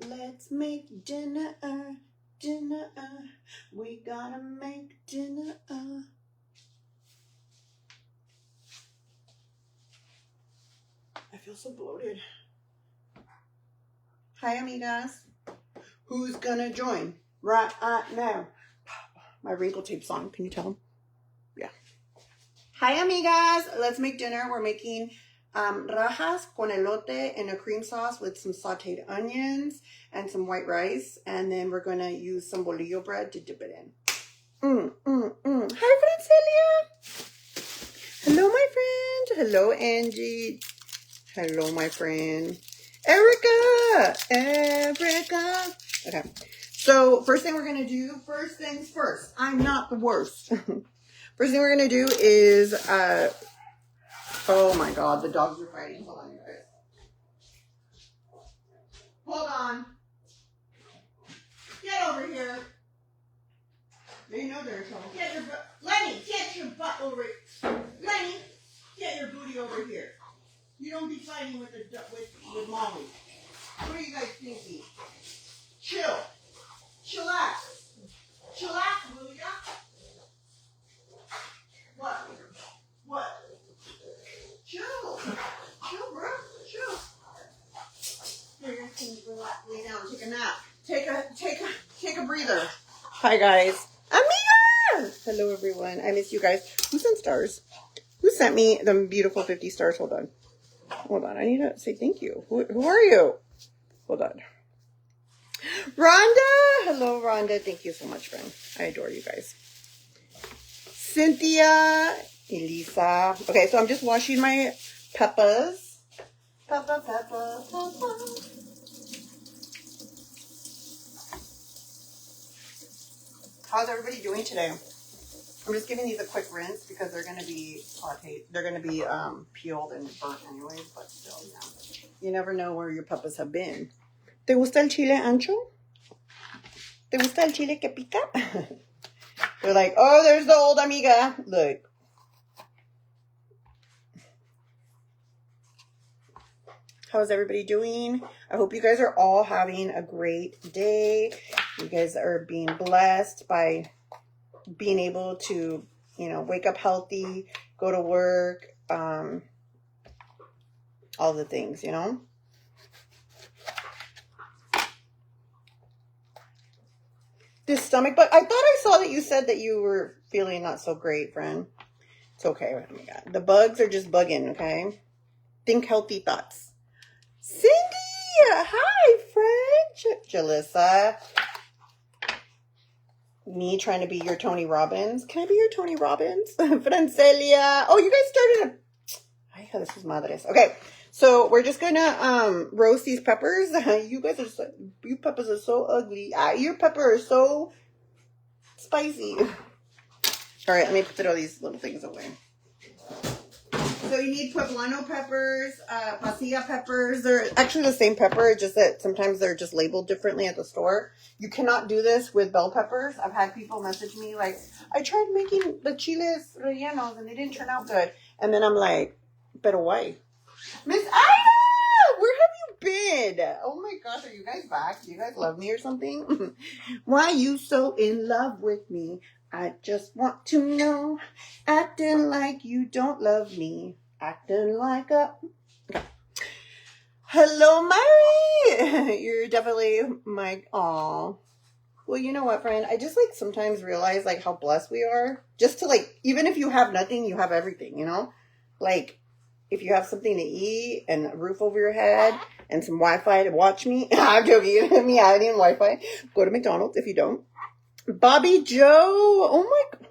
Let's make dinner, dinner. We gotta make dinner. I feel so bloated. Hi, amigas. Who's gonna join right now? My wrinkle tape song. Can you tell them? Yeah. Hi, amigas. Let's make dinner. We're making rajas con elote and a cream sauce with some sauteed onions and some white rice. And then we're going to use some bolillo bread to dip it in. Hi, Francelia. Hello, my friend. Hello, Angie. Hello, my friend. Erica. Okay. So first thing we're going to do, first things first. I'm not the worst. First thing we're going to do is, oh my God, the dogs are fighting. Hold on, you guys. Hold on. Get over here. They know they're in trouble. Get your butt. Lenny, get your butt over here. Lenny, get your booty over here. You don't be fighting with Molly. What are you guys thinking? Chill. Chillax. Chillax, will ya? What? What? Chill. Chill, bro. Chill. Here, you guys can relax. Lay down. Take a nap. Take a breather. Hi, guys. Amiga! Hello, everyone. I miss you guys. Who sent stars? Who sent me the beautiful 50 stars? Hold on. I need to say thank you. Who are you? Hold on. Rhonda! Hello, Rhonda. Thank you so much, friend. I adore you guys. Cynthia. Elisa. Okay, so I'm just washing my peppers. Pepper. How's everybody doing today? I'm just giving these a quick rinse because they're going to be sauteed. They're going to be peeled and burnt anyways, but still, yeah. You never know where your peppers have been. ¿Te gusta el chile ancho? ¿Te gusta el chile que pica? They're like, oh, there's the old amiga. Look. How's everybody doing? I hope you guys are all having a great day. You guys are being blessed by being able to, wake up healthy, go to work, all the things, This stomach bug. I thought I saw that you said that you were feeling not so great, friend. It's okay. Oh my God. The bugs are just bugging, okay? Think healthy thoughts. Cindy! Hi, friend. Jalissa. Me trying to be your Tony Robbins. Can I be your Tony Robbins? Francelia. Oh, you guys started Ay, this is madres. Okay. So we're just gonna roast these peppers. You peppers are so ugly. Your pepper is so spicy. All right, let me put all these little things away. So you need poblano peppers, pasilla peppers. They're actually the same pepper, just that sometimes they're just labeled differently at the store. You cannot do this with bell peppers. I've had people message me like, I tried making the chiles rellenos and they didn't turn out good. And then I'm like, pero why? Miss Ida, where have you been? Oh my gosh, are you guys back? Do you guys love me or something? Why you so in love with me? I just want to know. Acting like you don't love me. Acting like a... Okay. Hello, Mary. You're definitely my... Aw. Well, you know what, friend? I just sometimes realize how blessed we are. Just to even if you have nothing, you have everything, if you have something to eat and a roof over your head and some Wi-Fi to watch me. I'm joking. Me adding Wi-Fi. Go to McDonald's if you don't. Bobby Joe. Oh my.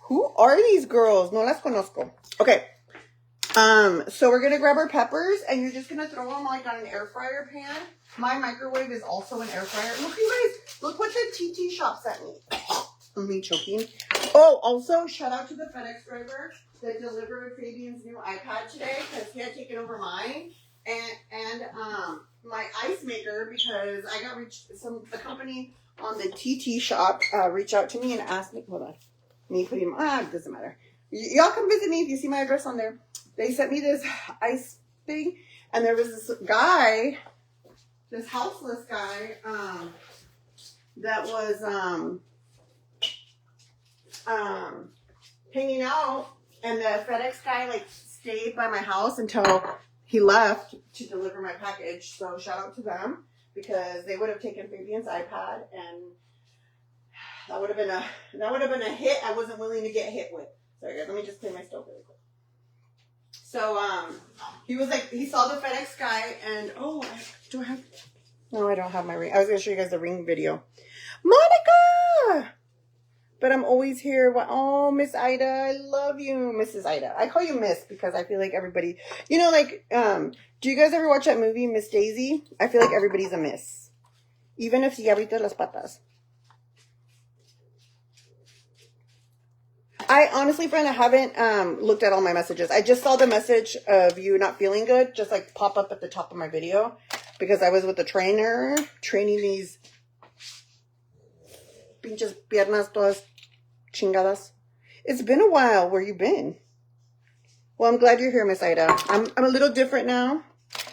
Who are these girls? No las conozco. Okay. So we're going to grab our peppers and you're just going to throw them on an air fryer pan. My microwave is also an air fryer. Look, you guys. Look what the TT shop sent me. I'm me choking. Oh, also shout out to the FedEx driver that delivered Fabian's new iPad today because he had taken over mine and my ice maker because I got the company on the TT shop reached out to me and asked me. Hold on, me putting it doesn't matter. Y'all come visit me if you see my address on there. They sent me this ice thing and there was this guy this houseless guy that was hanging out, and the FedEx guy like stayed by my house until he left to deliver my package. So shout out to them, because they would have taken Fabian's iPad, and that would have been a hit I wasn't willing to get hit with. Sorry guys, let me just clean my stove really quick. So he was like, he saw the FedEx guy, and do I have? No, I don't have my ring. I was gonna show you guys the ring video. Monica! But I'm always here. Oh, Miss Ida, I love you, Mrs. Ida. I call you Miss because I feel like everybody, you know, like, do you guys ever watch that movie, Miss Daisy? I feel like everybody's a Miss. Even if si abriste las patas. I honestly, friend, I haven't looked at all my messages. I just saw the message of you not feeling good just like pop up at the top of my video, because I was with the trainer training these pinches piernas todas chingadas. It's been a while. Where you been? Well, I'm glad you're here, Miss Ida. I'm a little different now.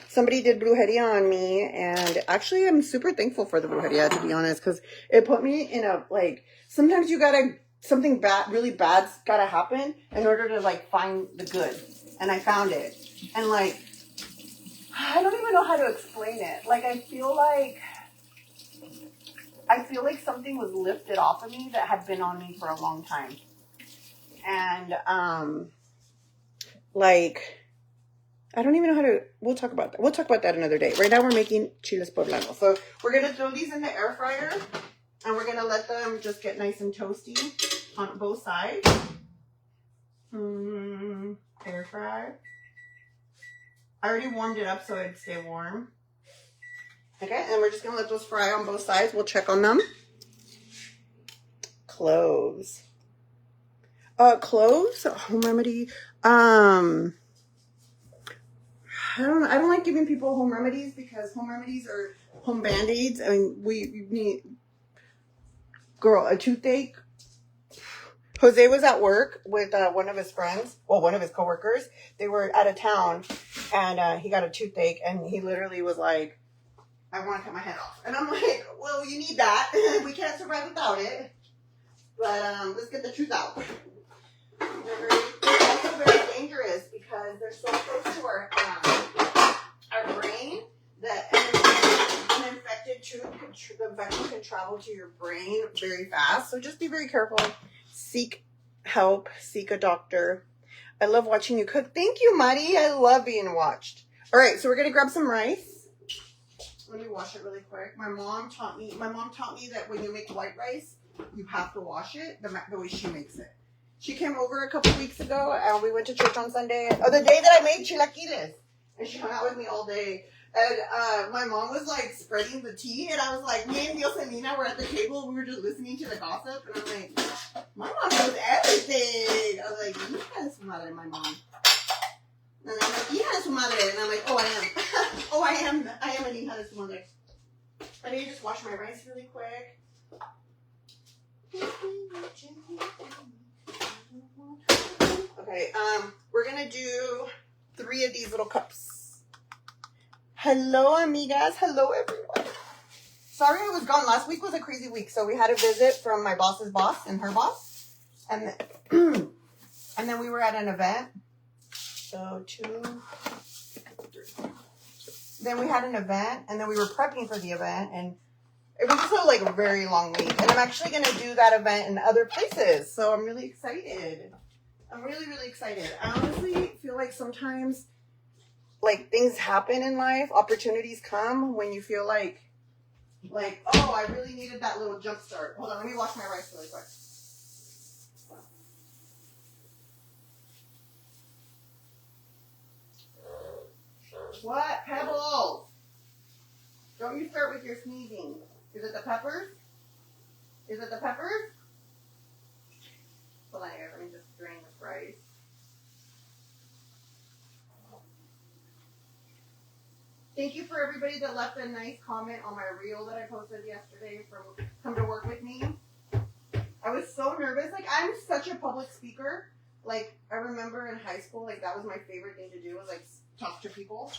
Somebody did brujeria on me, and actually I'm super thankful for the brujeria, to be honest, because it put me in a, like, sometimes you gotta, something bad, really bad's gotta happen in order to, like, find the good. And I found it. And, like, I don't even know how to explain it. Like, I feel like something was lifted off of me that had been on me for a long time. And, like, I don't even know how to, we'll talk about that. We'll talk about that another day. Right now we're making chiles poblanos. So we're going to throw these in the air fryer, and we're going to let them just get nice and toasty on both sides. Air fry. I already warmed it up so it'd stay warm. Okay, and we're just going to let those fry on both sides. We'll check on them. Cloves. Cloves? Home remedy. I don't like giving people home remedies, because home remedies are home band-aids. I mean, we need, girl, a toothache. Jose was at work with one of his friends, well, one of his coworkers. They were out of town, and he got a toothache, and he literally was like, I want to cut my head off. And I'm like, well, you need that. We can't survive without it. But let's get the tooth out. They're also very dangerous because they're so close to our brain that an infected tooth, the infection can travel to your brain very fast. So just be very careful. Seek help. Seek a doctor. I love watching you cook. Thank you, Mari. I love being watched. All right, so we're going to grab some rice. Let me wash it really quick. My mom taught me that when you make white rice, you have to wash it the way she makes it. She came over a couple weeks ago, and we went to church on Sunday. Oh, the day that I made chilaquiles. And she hung out with me all day. And my mom was, like, spreading the tea. And I was like, me and Yoselina were at the table. We were just listening to the gossip. And I'm like, my mom knows everything. I was like, hija de su madre, my mom. And I'm like, hija de su madre. And I'm like, oh, I am. Oh, I am an hija de su madre. I need to just wash my rice really quick. Okay, we're gonna do 3 of these little cups. Hello, amigas. Hello, everyone. Sorry I was gone. Last week was a crazy week, so we had a visit from my boss's boss and her boss, and then we were at an event. So 2, 3. Then we had an event, and then we were prepping for the event, and it was just like a very long week. And I'm actually going to do that event in other places. So I'm really excited. I'm really, really excited. I honestly feel like sometimes, like, things happen in life. Opportunities come when you feel like, oh, I really needed that little jump start. Hold on, let me wash my rice really quick. What? Pebbles! Don't you start with your sneezing. Is it the peppers? Is it the peppers? Hold on here, let me just drain this rice. Thank you for everybody that left a nice comment on my reel that I posted yesterday from Come to Work With Me. I was so nervous. Like, I'm such a public speaker. Like, I remember in high school, like, that was my favorite thing to do was, like, talk to people.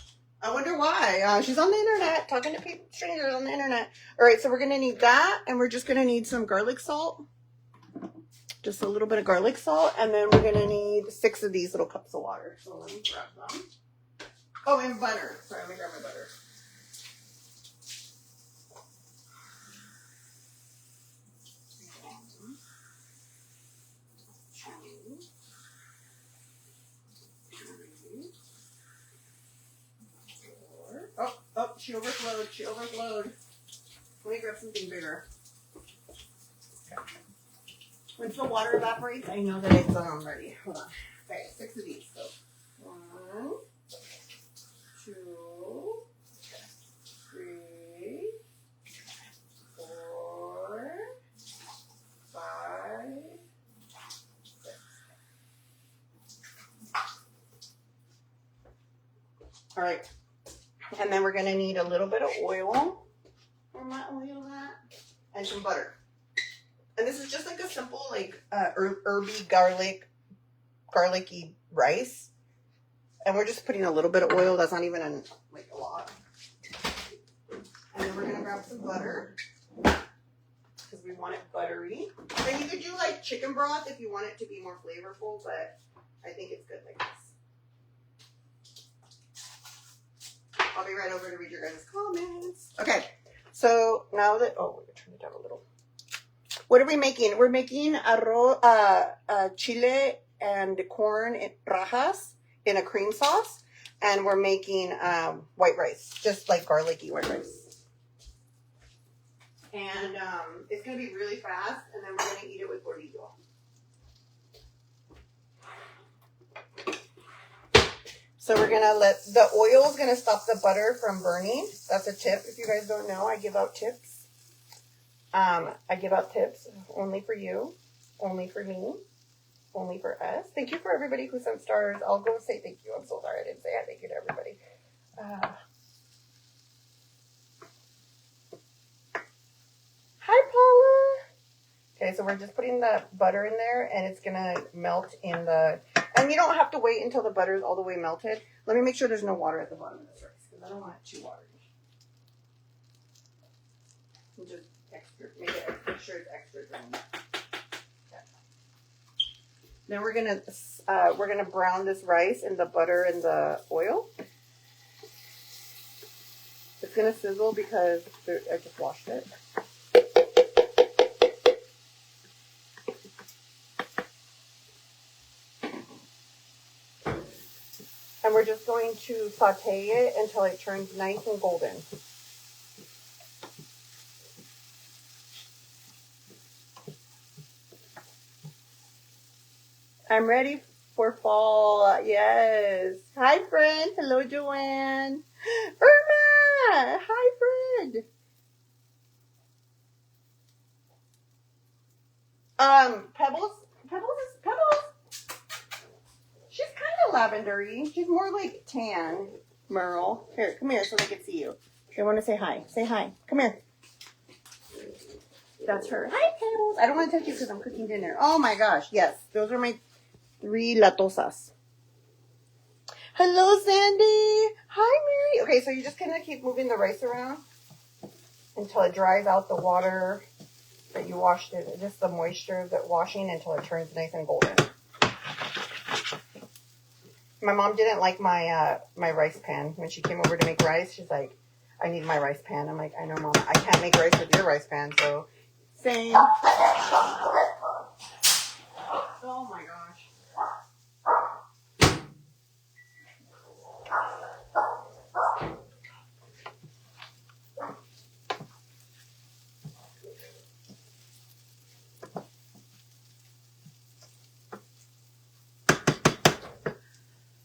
I wonder why. She's on the internet talking to people, strangers on the internet. All right, so we're gonna need that, and we're just gonna need some garlic salt, just a little bit of garlic salt, and then we're gonna need 6 of these little cups of water. So let me grab them. Oh, and butter. Sorry, let me grab my butter. Oh, she overflowed. She overflowed. Let me grab something bigger. Okay. Once the water evaporates, I know that it's ready. Hold on. Okay, 6 of these. So 1, 2, 3, 4, 5, 6. All right. And then we're going to need a little bit of oil. Where my oil at? And some butter. And this is just like a simple, like, herby garlicky rice. And we're just putting a little bit of oil. That's not even a lot. And then we're going to grab some butter. Because we want it buttery. And you could do like chicken broth if you want it to be more flavorful. But I think it's good like this. I'll be right over to read your guys' comments. Okay, so now that, oh, we're going to turn it down a little. What are we making? We're making arroz, chile and corn in rajas in a cream sauce. And we're making white rice, just like garlicky white rice. And it's going to be really fast, and then we're going to eat it with bolillo. So we're going to let, the oil is going to stop the butter from burning. That's a tip. If you guys don't know, I give out tips. I give out tips only for you, only for me, only for us. Thank you for everybody who sent stars. I'll go say thank you. I'm so sorry I didn't say thank you to everybody. Hi, Paula. Okay, so we're just putting the butter in there, and it's going to melt in the... And you don't have to wait until the butter is all the way melted. Let me make sure there's no water at the bottom of this rice, because I don't want it too watery. And just make sure it's extra dry. Okay. Now we're gonna brown this rice in the butter and the oil. It's gonna sizzle because I just washed it. And we're just going to saute it until it turns nice and golden. I'm ready for fall. Yes. Hi, friend. Hello, Joanne. Irma. Hi, friend. Pebbles. She's kind of lavendery. She's more like tan, Merle. Here, come here so they can see you. They want to say hi. Say hi. Come here. That's her. Hi, Pebbles. I don't want to touch you because I'm cooking dinner. Oh my gosh. Yes. Those are my 3 latosas. Hello, Sandy. Hi, Mary. Okay, so you're just going to keep moving the rice around until it dries out the water that you washed it. Just the moisture of the washing until it turns nice and golden. My mom didn't like my my rice pan. When she came over to make rice, she's like, I need my rice pan. I'm like, I know, Mom. I can't make rice with your rice pan, so same. Oh, my gosh.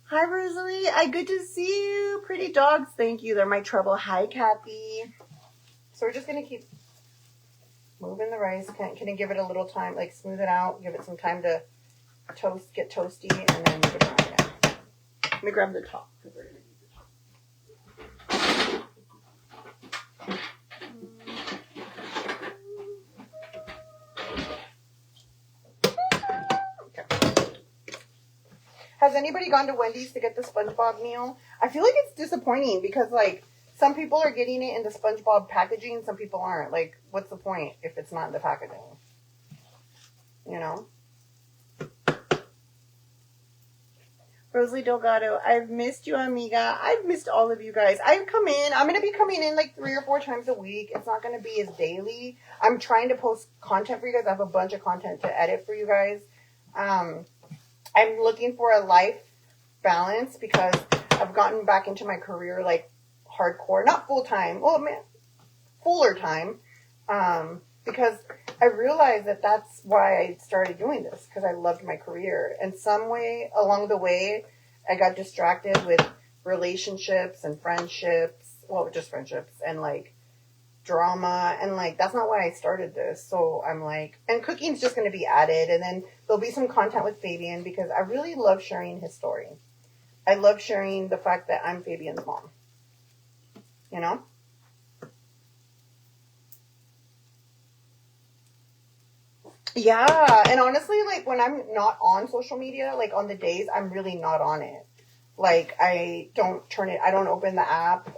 Hi, Rosalie. Good to see you. Pretty dogs. Thank you. They're my trouble. Hi, Kathy. So we're just going to keep moving the rice. Can you give it a little time, like smooth it out, give it some time to get toasty, and then move it around again. Let me grab the top because we're going to use the top. Has anybody gone to Wendy's to get the SpongeBob meal? I feel like it's disappointing because, like, some people are getting it in the SpongeBob packaging, some people aren't. Like, what's the point if it's not in the packaging? You know? Rosalie Delgado, I've missed you, amiga. I've missed all of you guys. I've come in. I'm going to be coming in like 3 or 4 times a week. It's not going to be as daily. I'm trying to post content for you guys. I have a bunch of content to edit for you guys. I'm looking for a life balance because I've gotten back into my career like hardcore. Not full-time. Well, man, fuller time. Because I realized that that's why I started doing this, because I loved my career. And some way along the way, I got distracted with relationships and friendships. Well, just friendships and like drama. And like, that's not why I started this. So I'm like, and cooking's just going to be added. And then there'll be some content with Fabian because I really love sharing his story. I love sharing the fact that I'm Fabian's mom. You know? Yeah, and honestly, like, when I'm not on social media, like, on the days, I'm really not on it. Like, I don't open the app.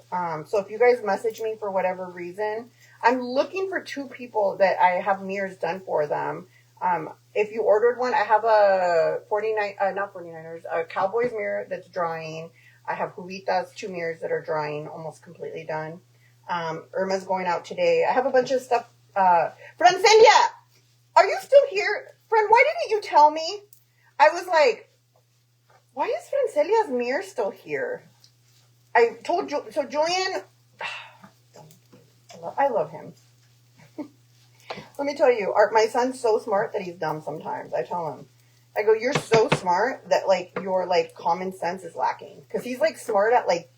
So if you guys message me for whatever reason, I'm looking for 2 people that I have mirrors done for them. If you ordered one, I have a a Cowboys mirror that's drying. I have Julita's 2 mirrors that are drying, almost completely done. Irma's going out today. I have a bunch of stuff. Francelia! Are you still here? Friend, why didn't you tell me? I was like, why is Francelia's mirror still here? I told so Julian, I love him. Let me tell you, my son's so smart that he's dumb sometimes. I tell him. I go, you're so smart that, like, your, like, common sense is lacking. Because he's, like, smart at, like,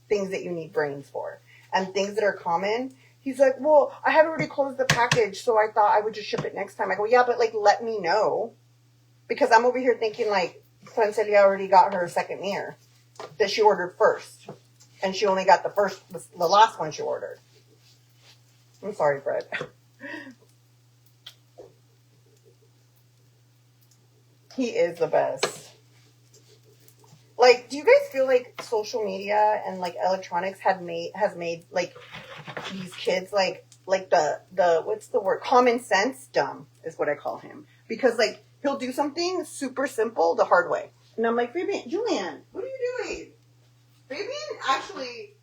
things that you need brains for. And things that are common. He's like, well, I had already closed the package, so I thought I would just ship it next time. I go, yeah, but, like, let me know. Because I'm over here thinking, like, Francelia already got her second mirror that she ordered first. And she only got the last one she ordered. I'm sorry, Fred. He is the best. Like, do you guys feel like social media and, like, electronics has made, like, these kids, like the what's the word? Common sense dumb is what I call him. Because, like, he'll do something super simple the hard way. And I'm like, Julian, what are you doing? Fabian, actually,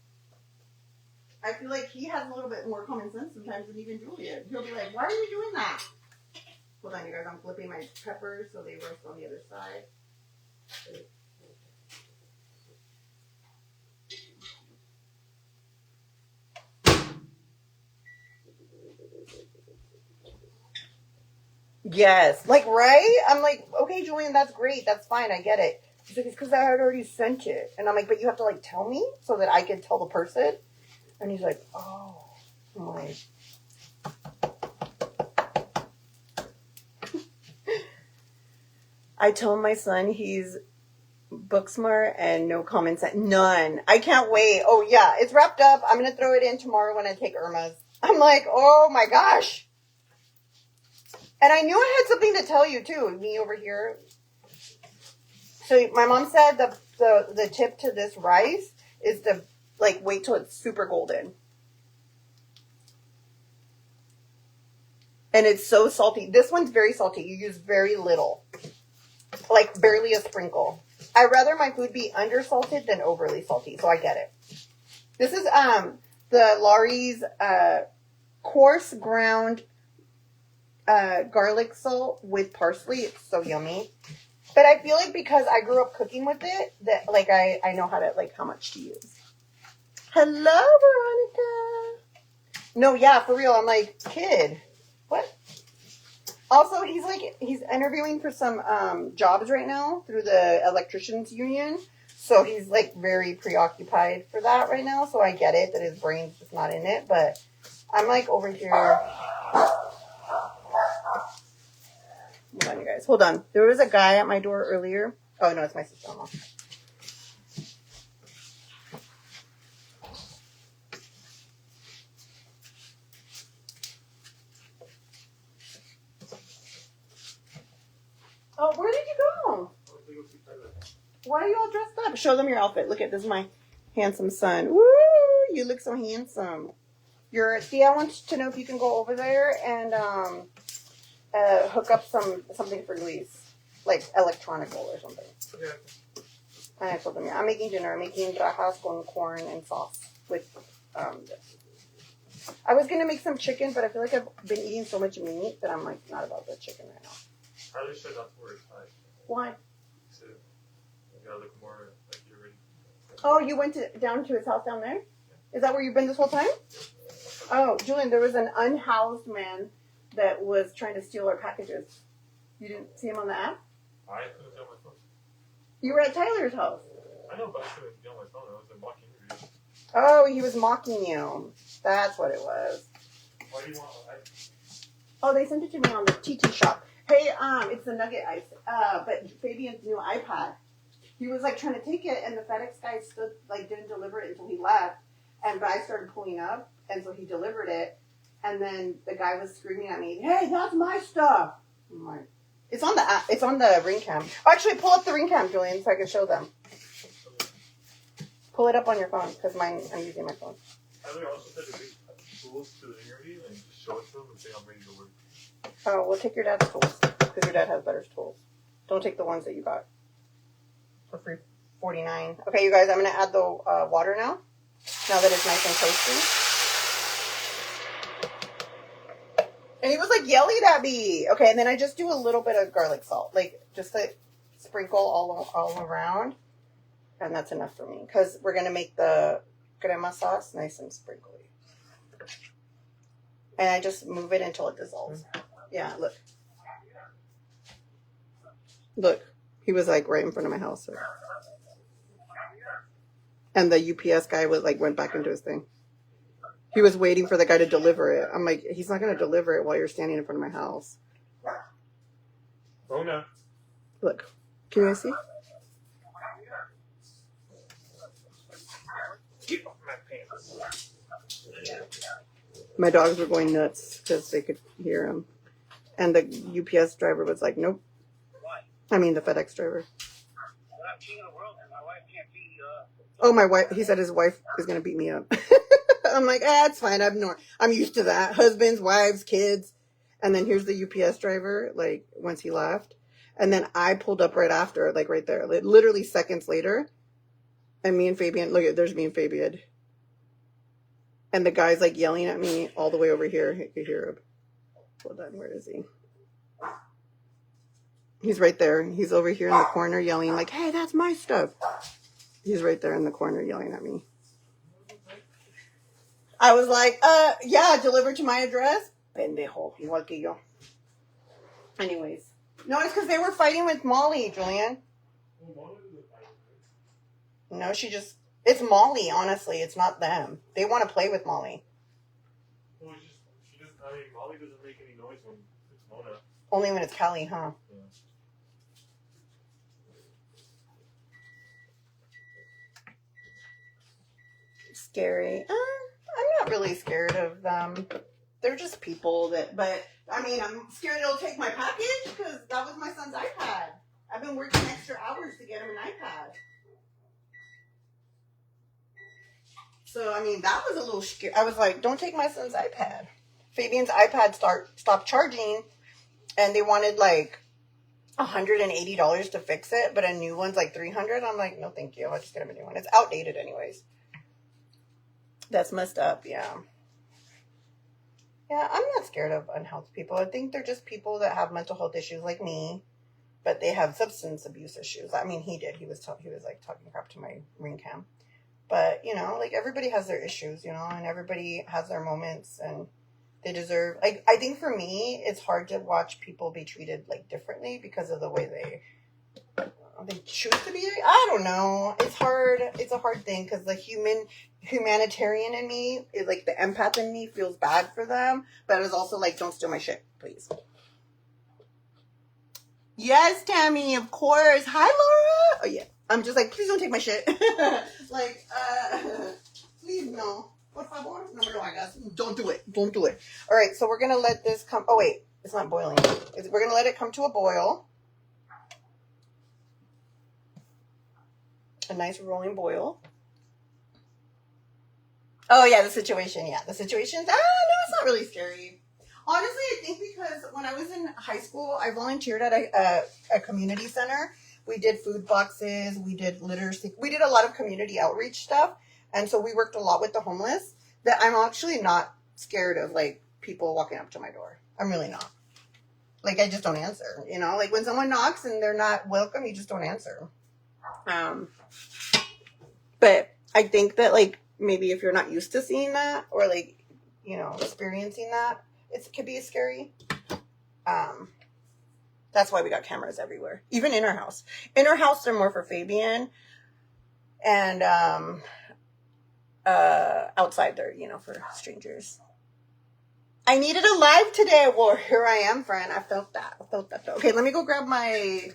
I feel like he has a little bit more common sense sometimes than even Julian. He'll be like, why are you doing that? Hold on, you guys, I'm flipping my peppers so they roast on the other side. Yes. Like, right? I'm like, okay, Julian, that's great. That's fine. I get it. He's like, it's because I had already sent it. And I'm like, but you have to, like, tell me so that I can tell the person? And he's like, oh. I'm like, I told my son he's book smart and no common sense. None. I can't wait. Oh, yeah. It's wrapped up. I'm going to throw it in tomorrow when I take Irma's. I'm like, oh, my gosh. And I knew I had something to tell you, too. Me over here. So my mom said the tip to this rice is to, like, wait till it's super golden. And it's so salty. This one's very salty. You use very little. Like, barely a sprinkle. I'd rather my food be undersalted than overly salty, so I get it. This is the Laurie's coarse ground garlic salt with parsley. It's so yummy. But I feel like because I grew up cooking with it, that, like, I know how to, like, how much to use. Hello, Veronica. No, yeah, for real. I'm like, kid, what? Also, he's interviewing for some jobs right now through the electricians union. So he's, like, very preoccupied for that right now. So I get it that his brain's just not in it. But I'm, like, over here. Hold on, you guys. Hold on. There was a guy at my door earlier. Oh, no, it's my sister-in-law. Oh, where did you go? Why are you all dressed up? Show them your outfit. Look at this is my handsome son. Woo! You look so handsome. Your Thea wants to know if you can go over there and hook up something for Luis, like electronical or something. Yeah. And I told them, yeah, I'm making dinner. I'm making rajas con corn and sauce with I was gonna make some chicken, but I feel like I've been eating so much meat that I'm like not about the chicken right now. I just said not to wear a tie. Why? So you gotta look more like you're ready. Oh, you went down to his house down there? Is that where you've been this whole time? Oh, Julian, there was an unhoused man that was trying to steal our packages. You didn't see him on the app? I couldn't see on my phone. You were at Tyler's house. I know, but I couldn't see on my phone. I was in mocking interview. Oh, he was mocking you. That's what it was. Why do you want Oh, they sent it to me on the TT shop. Hey, it's the Nugget Ice. But Fabian's new iPad. He was like trying to take it, and the FedEx guy didn't deliver it until he left. But I started pulling up, and so he delivered it. And then the guy was screaming at me, "Hey, that's my stuff!" I'm like, it's on the app. It's on the ring cam. Oh, actually, pull up the ring cam, Julian, so I can show them. Pull it up on your phone, because I'm using my phone. Tyler also said to bring tools to the interview and just show it to him and say I'm ready to work. Oh, well, take your dad's tools, because your dad has better tools. Don't take the ones that you got for free. $49. Okay, you guys, I'm going to add the water now that it's nice and toasty. And he was like yelling at me. Okay, and then I just do a little bit of garlic salt, like just a sprinkle all around. And that's enough for me, because we're going to make the crema sauce nice and sprinkly. And I just move it until it dissolves. Yeah, look. Look, he was like right in front of my house. So. And the UPS guy went back into his thing. He was waiting for the guy to deliver it. I'm like, he's not going to deliver it while you're standing in front of my house. Oh no. Look, can you guys see? Get off my pants. My dogs were going nuts because they could hear him. And the UPS driver was like, nope. I mean, the FedEx driver. Oh, my wife. He said his wife is going to beat me up. I'm like, it's fine. I'm used to that. Husbands, wives, kids. And then here's the UPS driver, like, once he left. And then I pulled up right after, like, right there. Literally seconds later. And me and Fabian, look at, there's me and Fabian. And the guy's, like, yelling at me all the way over here. You can hear him. Hold on, where is he? He's right there. He's over here in the corner yelling, like, hey, that's my stuff. He's right there in the corner yelling at me. I was like, yeah, delivered to my address. Pendejo, igual que yo. Anyways. No, it's because they were fighting with Molly, Julian. No, it's Molly, honestly. It's not them. They want to play with Molly. Well, Molly doesn't make any noise when it's Mona. Only when it's Callie, huh? Yeah. Scary. I'm not really scared of them. They're just people but I mean, I'm scared it'll take my package because that was my son's iPad. I've been working extra hours to get him an iPad. So, I mean, that was a little scary. I was like, don't take my son's iPad. Fabian's iPad stopped charging, and they wanted like $180 to fix it, but a new one's like $300. I'm like, no, thank you. I'll just get him a new one. It's outdated anyways. That's messed up, yeah. Yeah, I'm not scared of unhealthy people. I think they're just people that have mental health issues like me, but they have substance abuse issues. I mean, he did. He was like talking crap to my ring cam. But, you know, like everybody has their issues, you know, and everybody has their moments and they deserve, like, I think for me, it's hard to watch people be treated like differently because of the way they choose to be. I don't know. It's hard. It's a hard thing because the humanitarian in me, like the empath in me feels bad for them, but it's also like, don't steal my shit, please. Yes, Tammy, of course. Hi, Laura. Oh, yeah. I'm just like, please don't take my shit. Like, please no. Por favor, no me lo hagas. Don't do it. Don't do it. All right, so we're going to let this come. Oh, wait. It's not boiling. We're going to let it come to a boil. a nice rolling boil. Oh yeah, the situation. Yeah, the situation's, no, it's not really scary. Honestly, I think because when I was in high school, I volunteered at a community center. We did food boxes, we did literacy, we did a lot of community outreach stuff. And so we worked a lot with the homeless, that I'm actually not scared of like people walking up to my door. I'm really not. Like, I just don't answer, you know, like when someone knocks and they're not welcome, you just don't answer. But I think that like, maybe if you're not used to seeing that or like, you know, experiencing that, it could be scary. That's why we got cameras everywhere, even in our house. In our house, they're more for Fabian, and outside they're, you know, for strangers. I needed a live today. Well, here I am, friend. I felt that. Okay, let me go grab my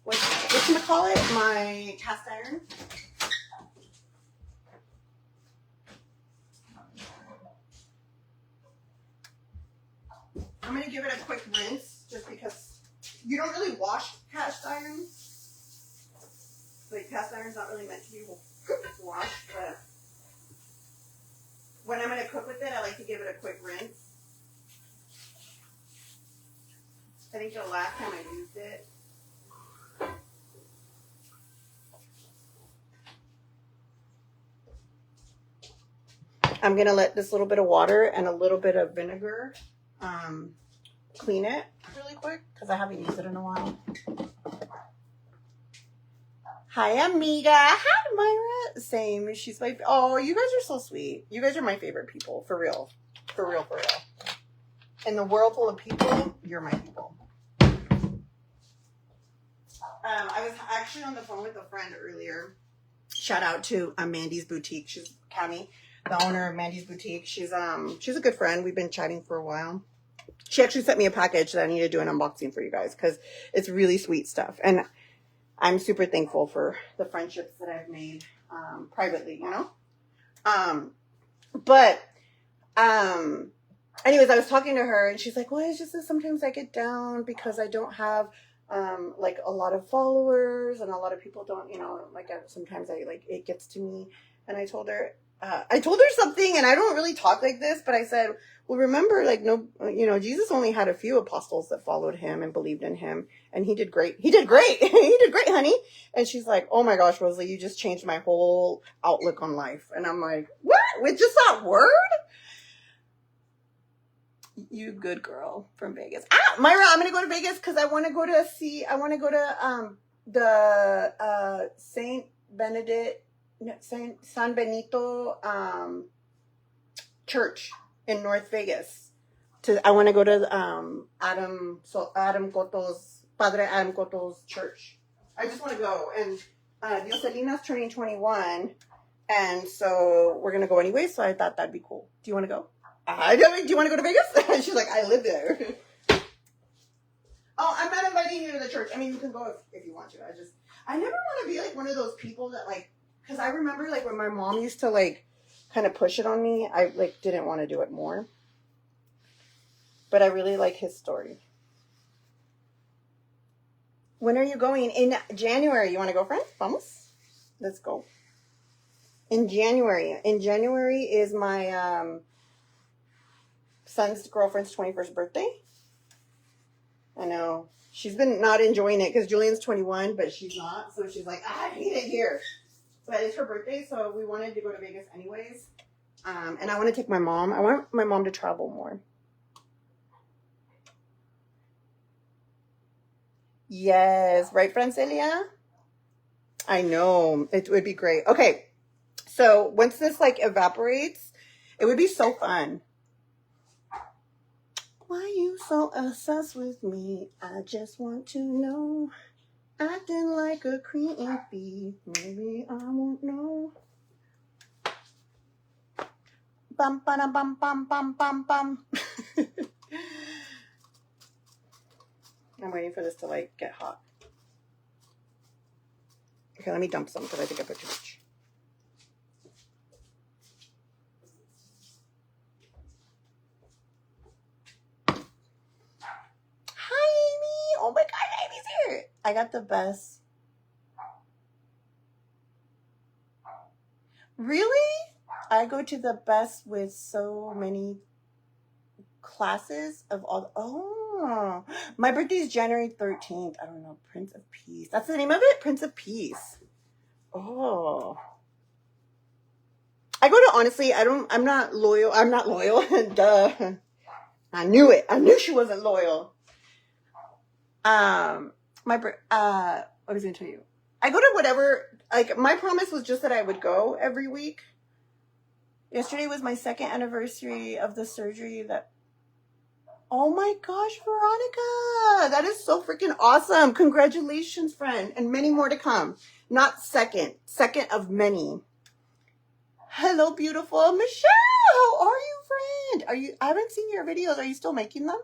what's gonna call it? My cast iron. I'm going to give it a quick rinse just because you don't really wash cast iron. Like, cast iron's not really meant to be washed, but when I'm going to cook with it, I like to give it a quick rinse. I think the last time I used it, I'm going to let this little bit of water and a little bit of vinegar clean it really quick because I haven't used it in a while. Hi, amiga. Hi, Myra. Same. She's my... Oh, you guys are so sweet. You guys are my favorite people. For real. For real, for real. In the world full of people, you're my people. I was actually on the phone with a friend earlier. Shout out to Mandy's Boutique. She's Cami, the owner of Mandy's Boutique. She's a good friend. We've been chatting for a while. She actually sent me a package that I need to do an unboxing for you guys because it's really sweet stuff. And I'm super thankful for the friendships that I've made privately, you know? Anyways, I was talking to her and she's like, well, it's just that sometimes I get down because I don't have like a lot of followers and a lot of people don't, you know, like sometimes it gets to me. And I told her something, and I don't really talk like this, but I said, well, remember, like, no, you know, Jesus only had a few apostles that followed him and believed in him, and he did great. He did great. He did great, honey. And she's like, oh my gosh, Rosalie, you just changed my whole outlook on life. And I'm like, what? With just that word? You good girl from Vegas. Myra, I'm going to go to Vegas because I want to go to the San Benito church in North Vegas. I want to go to Padre Adam Coto's church. I just want to go. And Dioselina's turning 21, and so we're gonna go anyway. So I thought that'd be cool. Do you want to go? Do you want to go to Vegas? She's like, I live there. Oh, I'm not inviting you to the church. I mean, you can go if you want to. I never want to be like one of those people that like, because I remember like when my mom used to like kind of push it on me, I like didn't want to do it more. But I really like his story. When are you going? In January. You want to go, friend? Vamos? Let's go. In January. In January is my son's girlfriend's 21st birthday. I know. She's been not enjoying it because Julian's 21, but she's not. So she's like, I hate it here. But it's her birthday, so we wanted to go to Vegas anyways. And I want to take my mom. I want my mom to travel more. Yes. Right, Francelia? I know. It would be great. Okay. So once this like evaporates, it would be so fun. Why you so obsessed with me? I just want to know. Acting like a creepy. Maybe I won't know. Bum, ba, bum, bum, bum, bum, bum. I'm waiting for this to like get hot. Okay, let me dump some because I think I put too much. Hi, Amy. Oh my God, Amy's here. I got the best. Really? I go to the best with so many classes of all. Oh, my birthday is January 13th. I don't know. Prince of Peace. That's the name of it? Prince of Peace. Oh. I go to, honestly, I'm not loyal. I'm not loyal. Duh. I knew it. I knew she wasn't loyal. What was I going to tell you? I go to whatever, like, my promise was just that I would go every week. Yesterday was my 2nd anniversary of the surgery that, oh my gosh, Veronica, that is so freaking awesome. Congratulations, friend. And many more to come. Not second of many. Hello, beautiful Michelle. How are you, friend? I haven't seen your videos. Are you still making them?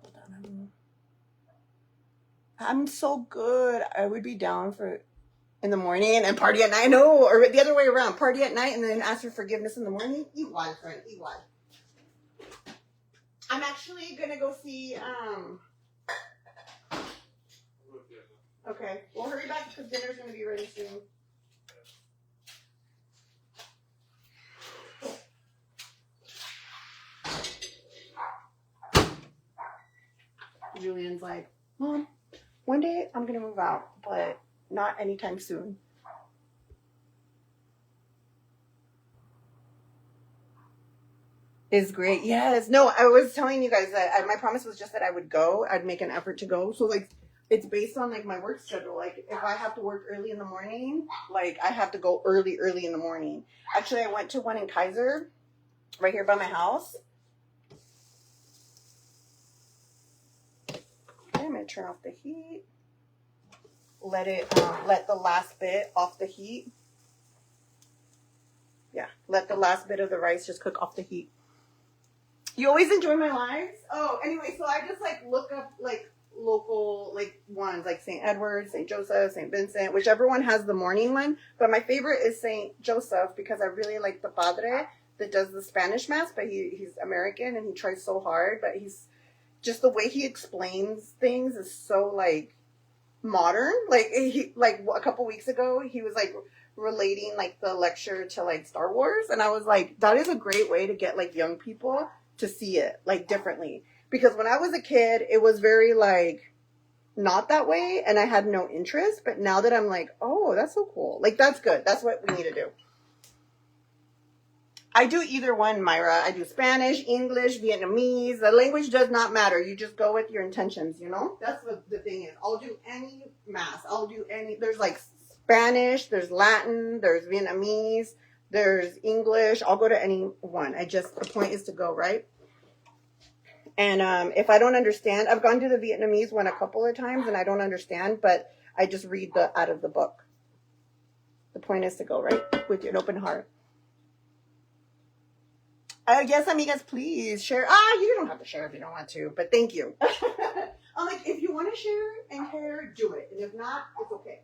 Hold on. I'm so good. I would be down for in the morning and party at night. No, or the other way around. Party at night and then ask for forgiveness in the morning. Igual, friend. Igual. I'm actually gonna go see. Okay, well, hurry back because dinner's gonna be ready soon. Julian's like, Mom, one day I'm gonna move out, but not anytime soon. Is great. Yes. No, I was telling you guys that my promise was just that I would go. I'd make an effort to go. So, like, it's based on, like, my work schedule. Like, if I have to work early in the morning, like, I have to go early in the morning. Actually, I went to one in Kaiser, right here by my house. Okay, I'm going to turn off the heat. Let the last bit off the heat. Yeah, let the last bit of the rice just cook off the heat. You always enjoy my lives? Oh, anyway, so I just, like, look up, like, local, like, ones, like St. Edward's, St. Joseph, St. Vincent, whichever one has the morning one. But my favorite is St. Joseph because I really like the padre that does the Spanish mass, but he's American and he tries so hard, but he's just the way he explains things is so, like, modern. Like, a couple weeks ago, he was, like, relating, like, the lecture to, like, Star Wars, and I was like, that is a great way to get, like, young people to see it, like, differently. Because when I was a kid, it was very, like, not that way, and I had no interest, but now that I'm like, oh, that's so cool. Like, that's good. That's what we need to do. I do either one, Myra. I do Spanish, English, Vietnamese. The language does not matter. You just go with your intentions, you know? That's what the thing is. I'll do any mass. I'll do any. There's, like, Spanish, there's Latin, there's Vietnamese, there's English. I'll go to any one. The point is to go, right? And if I don't understand, I've gone to the Vietnamese one a couple of times and I don't understand, but I just read out of the book. The point is to go, right? With an open heart. Yes, amigas, please share. You don't have to share if you don't want to, but thank you. I'm like, if you want to share and care, do it. And if not, it's okay.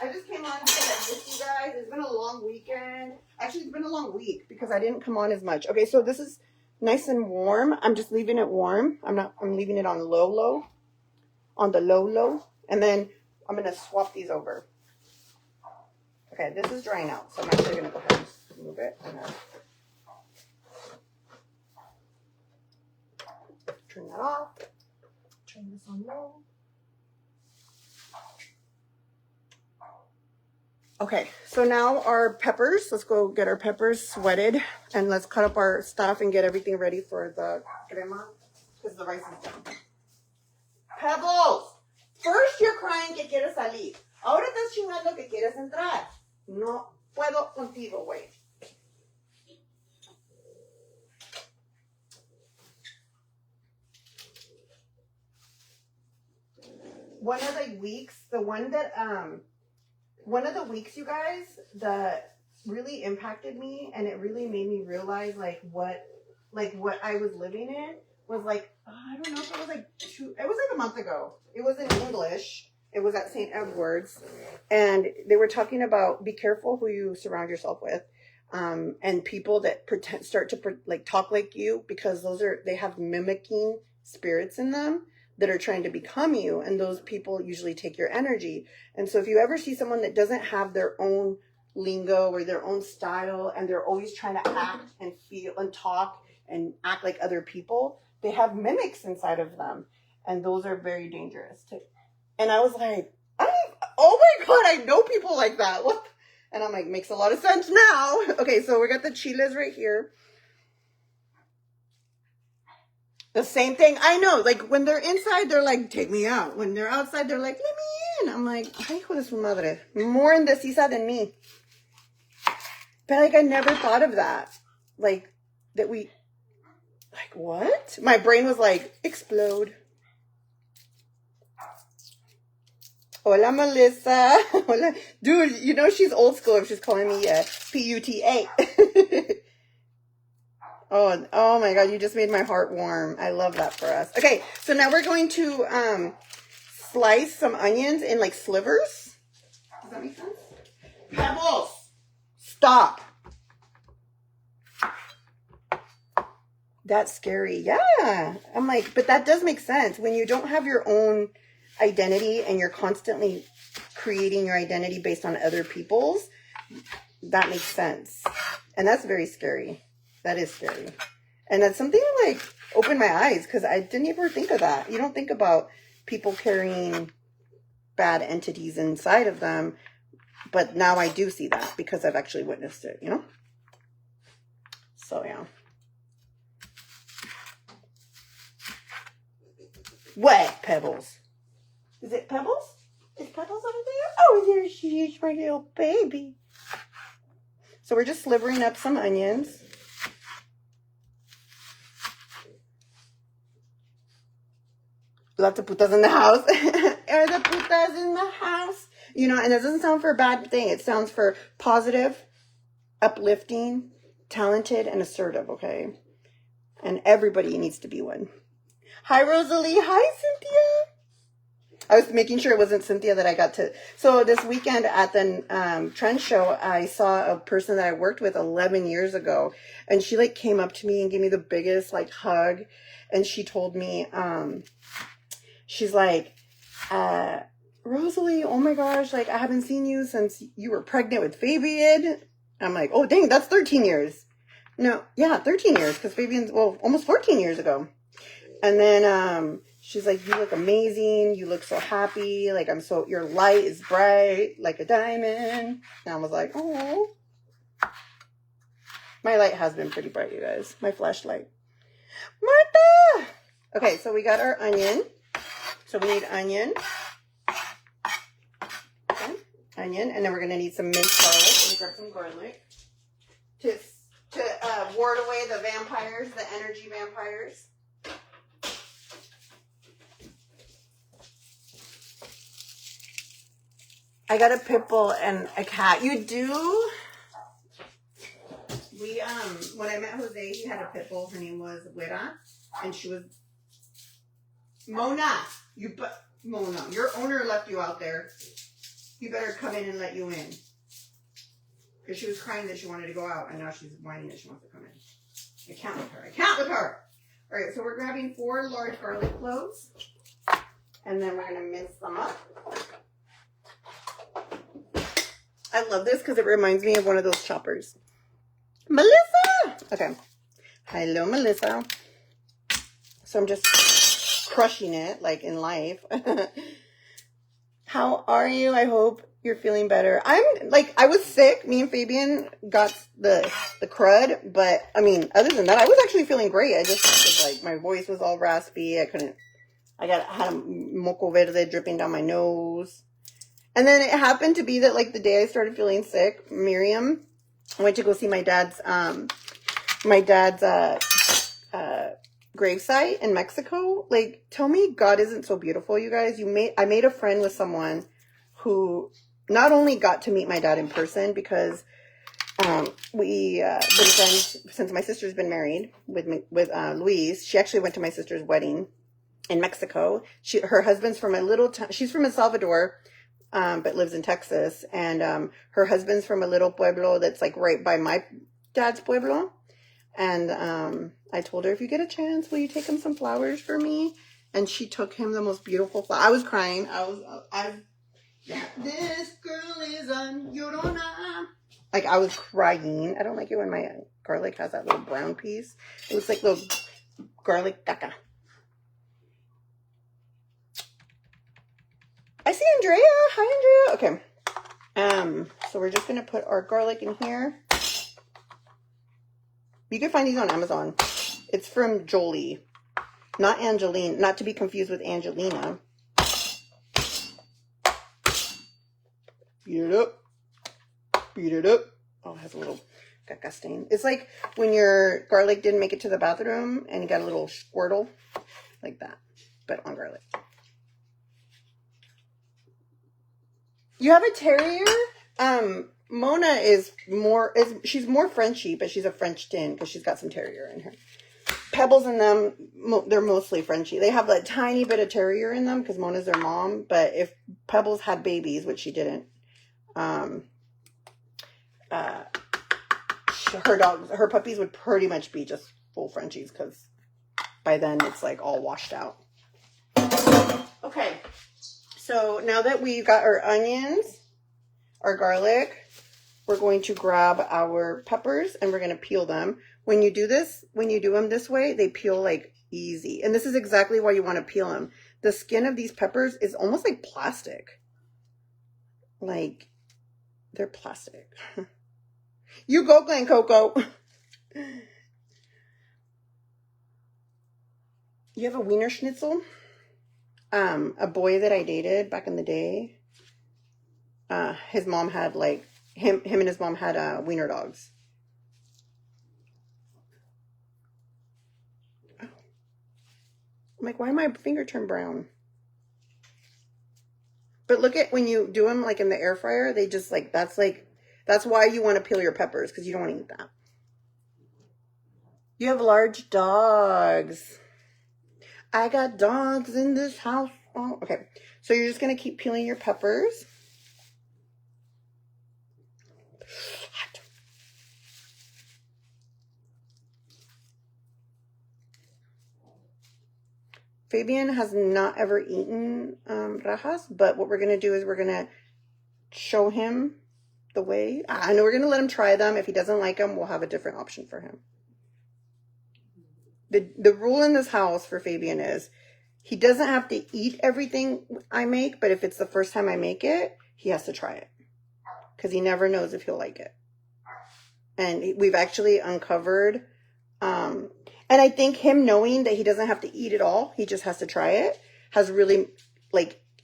I just came on because I missed you guys. It's been a long weekend. Actually, it's been a long week because I didn't come on as much. Okay, so this is nice and warm. I'm just leaving it warm. I'm leaving it on low. On the low. And then I'm going to swap these over. Okay, this is drying out. So I'm actually going to go ahead and move it. Turn that off. Turn this on low. Okay, so now our peppers. Let's go get our peppers sweated and let's cut up our stuff and get everything ready for the crema because the rice is done. Pebbles! First you're crying que quieres salir. Ahora estás chingando que quieres entrar. No puedo contigo, güey. One of the weeks, you guys, that really impacted me and it really made me realize what I was living in was I don't know if it was it was a month ago. It was in English. It was at St. Edward's and they were talking about be careful who you surround yourself with. and people that start to like talk like you, because they have mimicking spirits in them that are trying to become you, and those people usually take your energy. And so if you ever see someone that doesn't have their own lingo or their own style, and they're always trying to act and feel and talk and act like other people, they have mimics inside of them, and those are very dangerous too. And I was like, oh my God, I know people like that. What? And I'm like, makes a lot of sense now. Okay, so we got the chiles right here. The same thing. I know, like when they're inside, they're like, take me out. When they're outside, they're like, let me in. I'm like, ay, hijo de su madre. More indecisa than me. But like, I never thought of that. Like, what? My brain was like, explode. Hola, Melissa. Hola. Dude, you know she's old school if she's calling me P-U-T-A. Oh my God, you just made my heart warm. I love that for us. Okay, so now we're going to slice some onions in like slivers. Does that make sense? Pebbles! Stop. That's scary. Yeah. I'm like, but that does make sense. When you don't have your own identity and you're constantly creating your identity based on other people's, that makes sense. And that's very scary. That is scary. And that's something like opened my eyes, because I didn't ever think of that. You don't think about people carrying bad entities inside of them, but now I do see that because I've actually witnessed it, you know? So yeah. What? Pebbles? Is it Pebbles? Is Pebbles over there? Oh, there she is, my little baby. So we're just slivering up some onions. Lots of putas in the house. Are the putas in the house? You know, and it doesn't sound for a bad thing. It sounds for positive, uplifting, talented, and assertive, okay? And everybody needs to be one. Hi, Rosalie. Hi, Cynthia. I was making sure it wasn't Cynthia that I got to. So this weekend at the trend show, I saw a person that I worked with 11 years ago. And she like came up to me and gave me the biggest like hug. And she told me, she's like, Rosalie, oh my gosh, like I haven't seen you since you were pregnant with Fabian. I'm like, oh dang, that's 13 years. No, yeah, 13 years, because Fabian's, well, almost 14 years ago. And then she's like, you look amazing. You look so happy. Like, your light is bright like a diamond. And I was like, oh. My light has been pretty bright, you guys. My flashlight. Martha! Okay, so we got our onion. So we need onion. Okay, onion. And then we're going to need some minced garlic. Let me grab some garlic. To ward away the vampires, the energy vampires. I got a pit bull and a cat. You do? When I met Jose, he had a pit bull. Her name was Wera, and she was Mona. Mona, your owner left you out there. You better come in and let you in, because she was crying that she wanted to go out, and now she's whining that she wants to come in. I can't with her. I can't with her. All right, so we're grabbing 4 large garlic cloves, and then we're gonna mince them up. I love this because it reminds me of one of those choppers. Melissa! Okay. Hello, Melissa. So I'm just crushing it, like in life. How are you? I hope you're feeling better. I was sick. Me and Fabian got the crud. But, I mean, other than that, I was actually feeling great. I just was like, my voice was all raspy. I had a moco verde dripping down my nose. And then it happened to be that, like, the day I started feeling sick, Miriam went to go see my dad's gravesite in Mexico. Like, tell me God isn't so beautiful, you guys. I made a friend with someone who not only got to meet my dad in person, because we been friends since my sister's been married with Louise. She actually went to my sister's wedding in Mexico. Her husband's from she's from El Salvador. but lives in Texas. And her husband's from a little pueblo that's like right by my dad's pueblo. And I told her, if you get a chance, will you take him some flowers for me? And she took him the most beautiful flower. I was crying. This girl is on Llorona. Like, I was crying. I don't like it when my garlic has that little brown piece. It looks like little garlic caca. I see Andrea. Hi, Andrea. Okay. So we're just gonna put our garlic in here. You can find these on Amazon. It's from Jolie, not Angeline, not to be confused with Angelina. Beat it up. Beat it up. Oh, it has a little caca stain. It's like when your garlic didn't make it to the bathroom and you got a little squirtle, like that, but on garlic. You have a terrier? Mona she's more Frenchy, but she's a French tin because she's got some terrier in her. Pebbles in them, they're mostly Frenchy. They have a tiny bit of terrier in them because Mona's their mom. But if Pebbles had babies, which she didn't, her puppies would pretty much be just full Frenchies because by then it's like all washed out. Okay, so now that we've got our onions, our garlic, we're going to grab our peppers and we're going to peel them. When you do them this way, they peel like easy. And this is exactly why you want to peel them. The skin of these peppers is almost like plastic. Like, they're plastic. You go, Glen Coco. You have a Wiener Schnitzel? A boy that I dated back in the day, his mom had him and his mom had wiener dogs. Oh. I'm like, why did my finger turn brown? But look at when you do them in the air fryer, they just that's why you want to peel your peppers, because you don't want to eat that. You have large dogs. I got dogs in this house. Oh, okay. So you're just going to keep peeling your peppers. Fabian has not ever eaten rajas, but what we're going to do is we're going to show him the way. I know we're going to let him try them. If he doesn't like them, we'll have a different option for him. The rule in this house for Fabian is he doesn't have to eat everything I make, but if it's the first time I make it, he has to try it because he never knows if he'll like it. And we've actually uncovered, and I think him knowing that he doesn't have to eat it all, he just has to try it, has really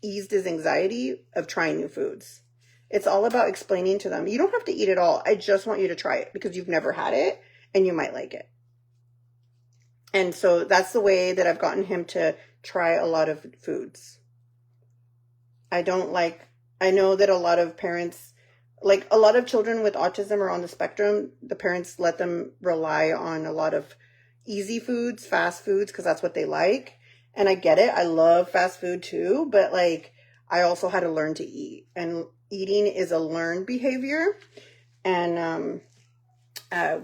eased his anxiety of trying new foods. It's all about explaining to them, you don't have to eat it all. I just want you to try it because you've never had it and you might like it. And so that's the way that I've gotten him to try a lot of foods. I know that a lot of parents, a lot of children with autism or on the spectrum, the parents let them rely on a lot of easy foods, fast foods, because that's what they like. And I get it. I love fast food too. But I also had to learn to eat. And eating is a learned behavior. And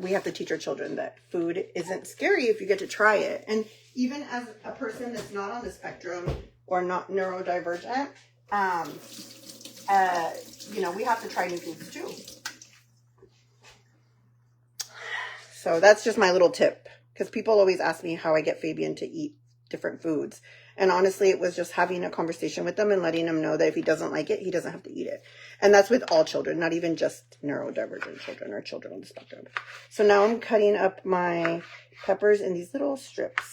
we have to teach our children that food isn't scary if you get to try it. And even as a person that's not on the spectrum or not neurodivergent, we have to try new foods too. So that's just my little tip, because people always ask me how I get Fabian to eat different foods. And honestly, it was just having a conversation with them and letting him know that if he doesn't like it, he doesn't have to eat it. And that's with all children, not even just neurodivergent children or children on the spectrum. So now I'm cutting up my peppers in these little strips.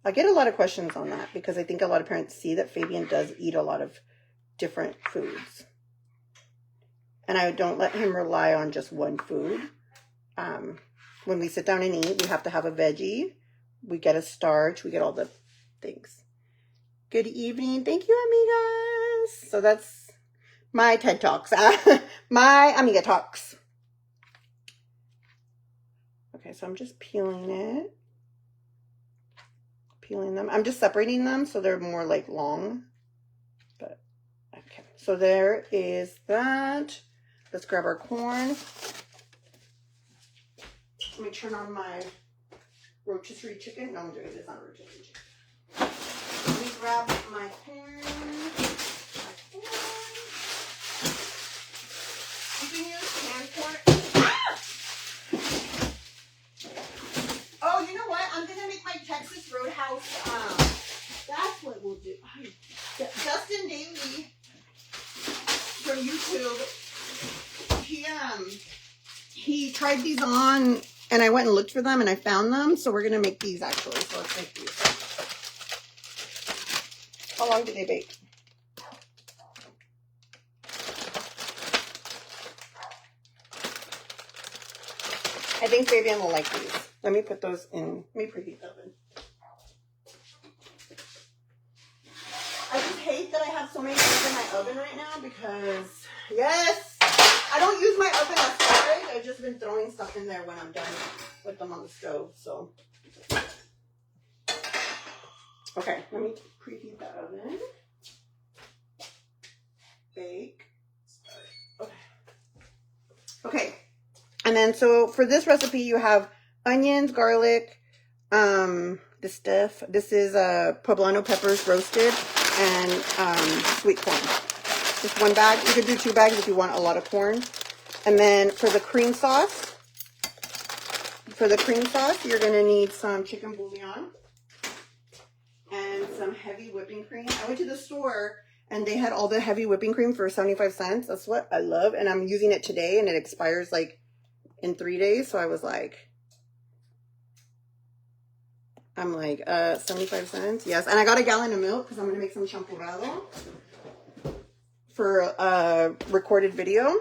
I get a lot of questions on that because I think a lot of parents see that Fabian does eat a lot of different foods. And I don't let him rely on just one food. When we sit down and eat, we have to have a veggie. We get a starch. We get all the things. Good evening. Thank you, amigas. So that's my TED Talks. My amiga talks. Okay, so I'm just peeling it. Peeling them. I'm just separating them so they're more long. So there is that. Let's grab our corn. Let me turn on my rotisserie chicken. No, I'm doing this on rotisserie chicken. Let me grab my corn. You can use canned corn. Ah! Oh, you know what? I'm gonna make my Texas Roadhouse. That's what we'll do. Justin Daly from YouTube. He tried these on, and I went and looked for them, and I found them. So we're gonna make these actually. So let's make these. How long do they bake? I think Fabian will like these. Let me put those in. Let me preheat the oven. I just hate that I have so many things in my oven right now because, yes, I don't use my oven as storage. I've just been throwing stuff in there when I'm done with them on the stove. So, okay, let me preheat the oven. Bake. Okay. Okay. And then, so for this recipe, you have onions, garlic, this stuff. This is poblano peppers roasted and sweet corn. Just one bag. You could do 2 bags if you want a lot of corn. And then for the cream sauce, you're going to need some chicken bouillon and some heavy whipping cream. I went to the store and they had all the heavy whipping cream for 75 cents. That's what I love. And I'm using it today and it expires like in 3 days. So I was like, 75 cents. Yes. And I got a gallon of milk because I'm going to make some champurrado for a recorded video.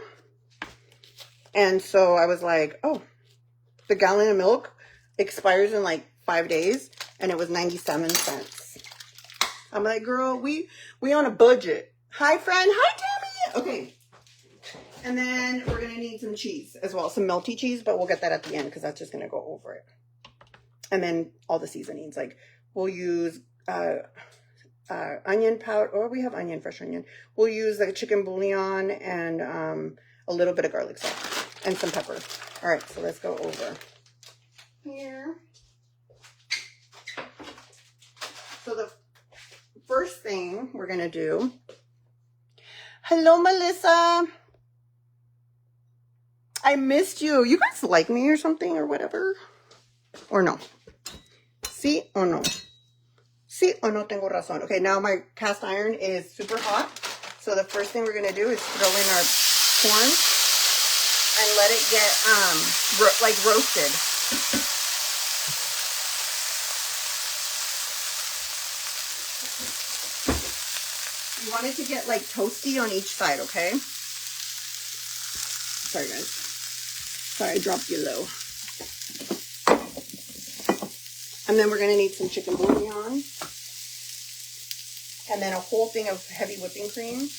And so I was like, oh, the gallon of milk expires in like 5 days and it was 97 cents. I'm like, girl, we on a budget. Hi, friend. Hi, Tammy. Okay. And then we're going to need some cheese as well. Some melty cheese, but we'll get that at the end because that's just going to go over it. And then all the seasonings. Like we'll use onion powder. Or we have onion, fresh onion. We'll use the chicken bouillon and a little bit of garlic salt and some pepper. All right, so let's go over here. So the first thing we're going to do. Hello, Melissa. I missed you. You guys like me or something or whatever? Or no? Sí o no? Sí o no tengo razón? Okay, now my cast iron is super hot. So the first thing we're going to do is throw in our corn and let it get roasted. You want it to get like toasty on each side, okay? Sorry, guys. Sorry, I dropped you low. And then we're going to need some chicken bouillon. And then a whole thing of heavy whipping cream.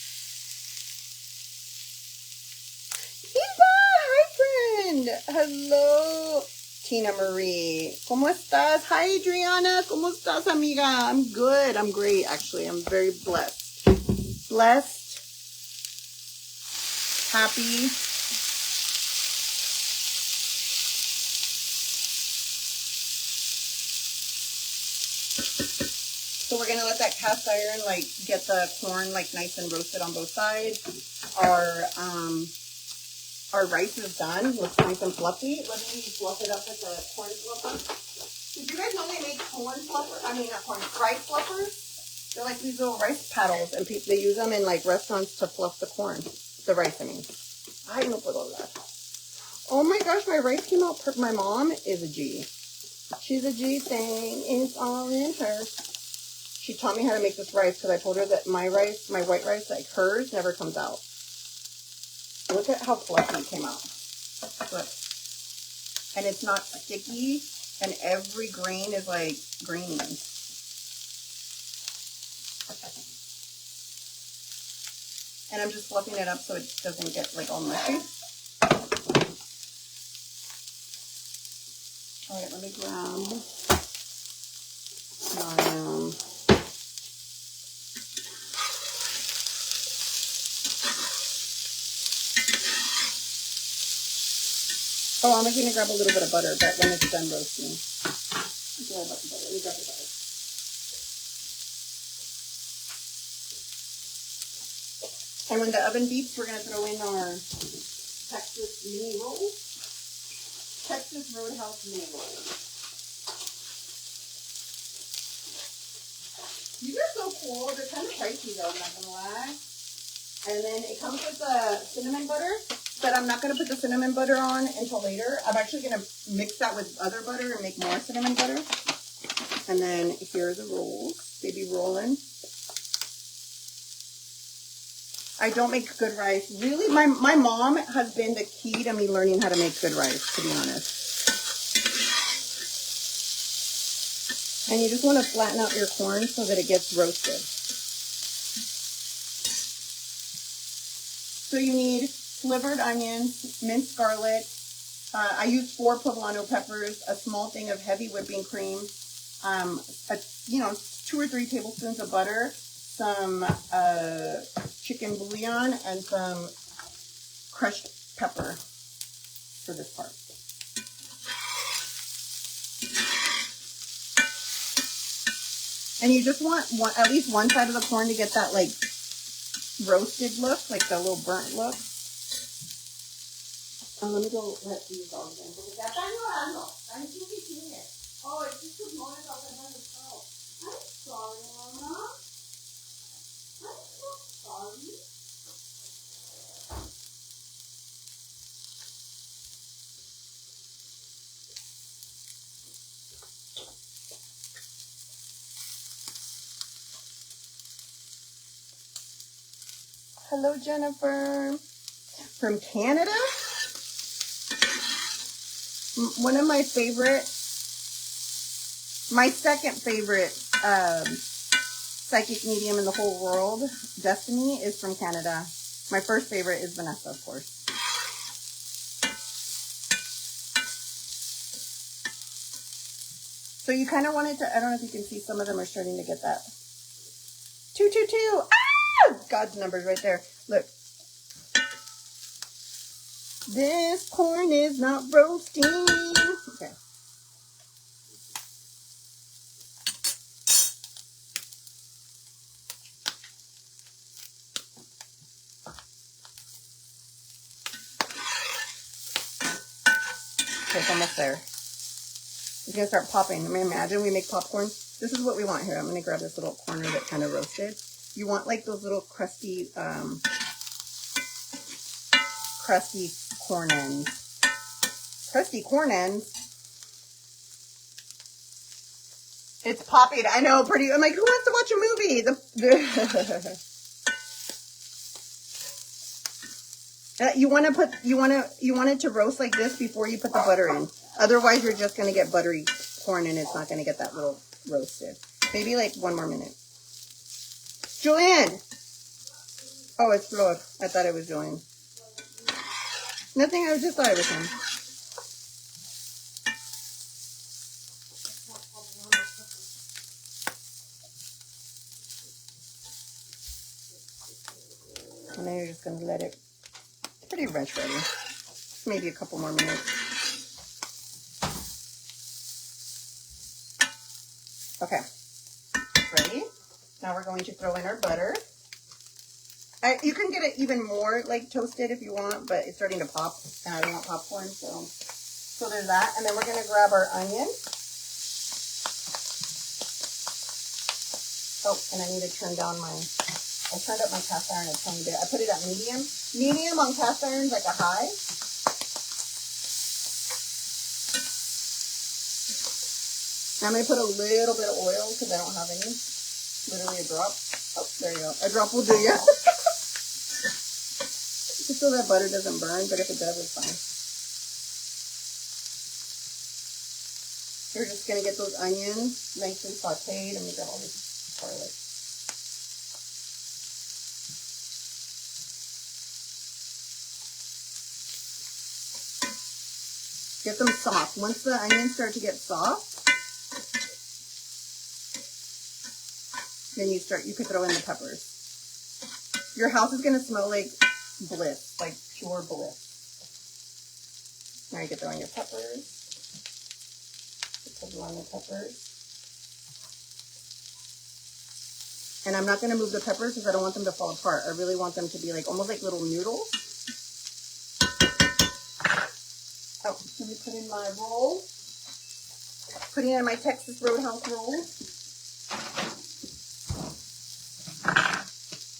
Eva! Hi, friend! Hello, Tina Marie. ¿Cómo estás? Hi, Adriana. ¿Cómo estás, amiga? I'm good. I'm great, actually. I'm very blessed. Blessed. Happy. So we're going to let that cast iron, like, get the corn, like, nice and roasted on both sides. Our rice is done. Looks nice and fluffy. Let me fluff it up with the corn fluffer. Did you guys know they make rice fluffers? They're like these little rice paddles, and they use them in, like, restaurants to fluff the corn. The rice, I mean. Ay, no puedo hablar. Oh my gosh, my rice came out perfect. My mom is a G. She's a G thing. It's all in her. She taught me how to make this rice because I told her that my rice, my white rice, like hers, never comes out. Look at how fluffy it came out. Look. And it's not sticky, and every grain is like green. And I'm just fluffing it up so it doesn't get like all mushy. All right, let me grab my Oh, I'm gonna grab a little bit of butter, but when it's done roasting. Sorry about the butter. Let me grab the butter. And when the oven beeps, we're gonna throw in our Texas mini rolls. Texas Roadhouse mini rolls. These are so cool. They're kind of pricey though, I'm not gonna lie. And then it comes with cinnamon butter, but I'm not gonna put the cinnamon butter on until later. I'm actually gonna mix that with other butter and make more cinnamon butter. And then here are the rolls. They be rolling. I don't make good rice. Really, my mom has been the key to me learning how to make good rice, to be honest. And you just want to flatten out your corn so that it gets roasted. So you need slivered onions, minced garlic. I use 4 poblano peppers, a small thing of heavy whipping cream, 2 or 3 tablespoons of butter, some chicken bouillon, and some crushed pepper for this part. And you just want at least one side of the corn to get that like roasted look, like the little burnt look. Let me go let these dogs in. Oh, it's just because Mona's outside by herself. I'm sorry, Mona. I'm so sorry. Hello, Jennifer. From Canada? One of my second favorite psychic medium in the whole world, Destiny, is from Canada. My first favorite is Vanessa, of course. So you kind of wanted to, I don't know if you can see, some of them are starting to get that. 222! Ah! God's numbers right there. Look. This corn is not roasting. Okay. Okay, it's almost there. It's going to start popping. I mean, imagine we make popcorn. This is what we want here. I'm going to grab this little corner that kind of roasted. You want like those little crusty corn ends. Crusty corn ends. It's popping. I know, pretty. I'm like, who wants to watch a movie? You want it to roast like this before you put the butter in. Otherwise, you're just going to get buttery corn and it's not going to get that little roasted. Maybe like 1 more minute. Julian! Oh, it's Flor. I thought it was Julian. Nothing, I just thought it was him. And then you're just going to let it, it's pretty much ready. Maybe a couple more minutes. Okay, ready? Now we're going to throw in our butter. You can get it even more like toasted if you want, but it's starting to pop, and I don't want popcorn, so there's that. And then we're gonna grab our onion. Oh, and I need to turn down I turned up my cast iron a tiny bit. I put it at medium. Medium on cast iron is like a high. I'm gonna put a little bit of oil because I don't have any. Literally a drop. Oh, there you go. A drop will do ya. Just so that butter doesn't burn, but if it does, it's fine. You're just going to get those onions nicely sauteed. Let me grab all this garlic. Get them soft. Once the onions start to get soft, then you could throw in the peppers. Your house is going to smell like bliss, like pure bliss. Now you get throwing your peppers. The poblano peppers. And I'm not going to move the peppers because I don't want them to fall apart. I really want them to be like almost like little noodles. Oh, let me put in my roll. Putting in my Texas Roadhouse roll.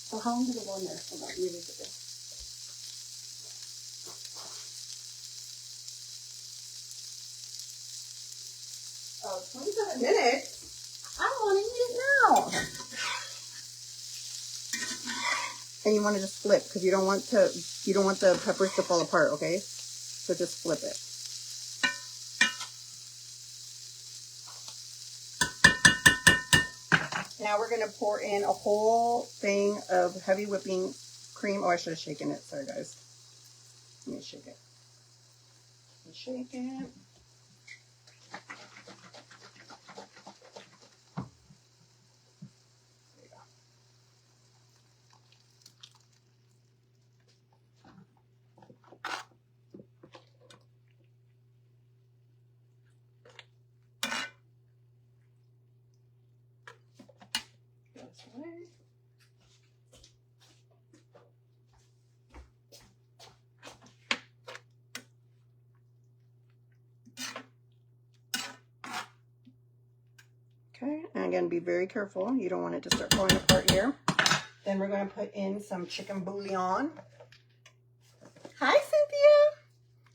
So how long did it go in there? Hold on, let me look at this. Oh, 27 minutes? I want to eat it now. And you want to just flip because you don't want the peppers to fall apart, okay? So just flip it. Now we're going to pour in a whole thing of heavy whipping cream. Oh, I should have shaken it. Sorry, guys. Let me shake it. Let me shake it. This way. Okay, and again, be very careful. You don't want it to start falling apart here. Then we're going to put in some chicken bouillon. Hi, Cynthia.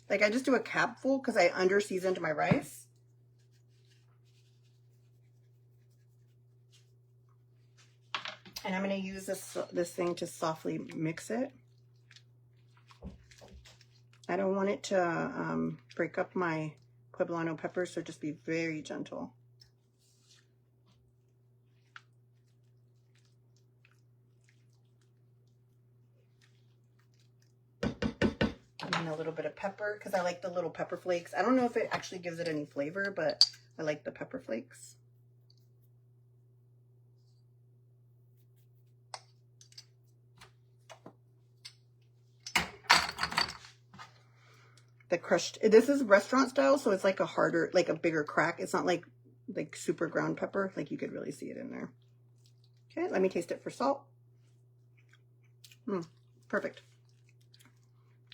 Like I just do a capful because I under-seasoned my rice. And I'm going to use this thing to softly mix it. I don't want it to break up my poblano peppers, so just be very gentle. And a little bit of pepper because I like the little pepper flakes. I don't know if it actually gives it any flavor, but I like the pepper flakes. The crushed, this is restaurant style, so it's like a harder, like a bigger crack. It's not like super ground pepper. Like you could really see it in there. Okay, let me taste it for salt. Perfect.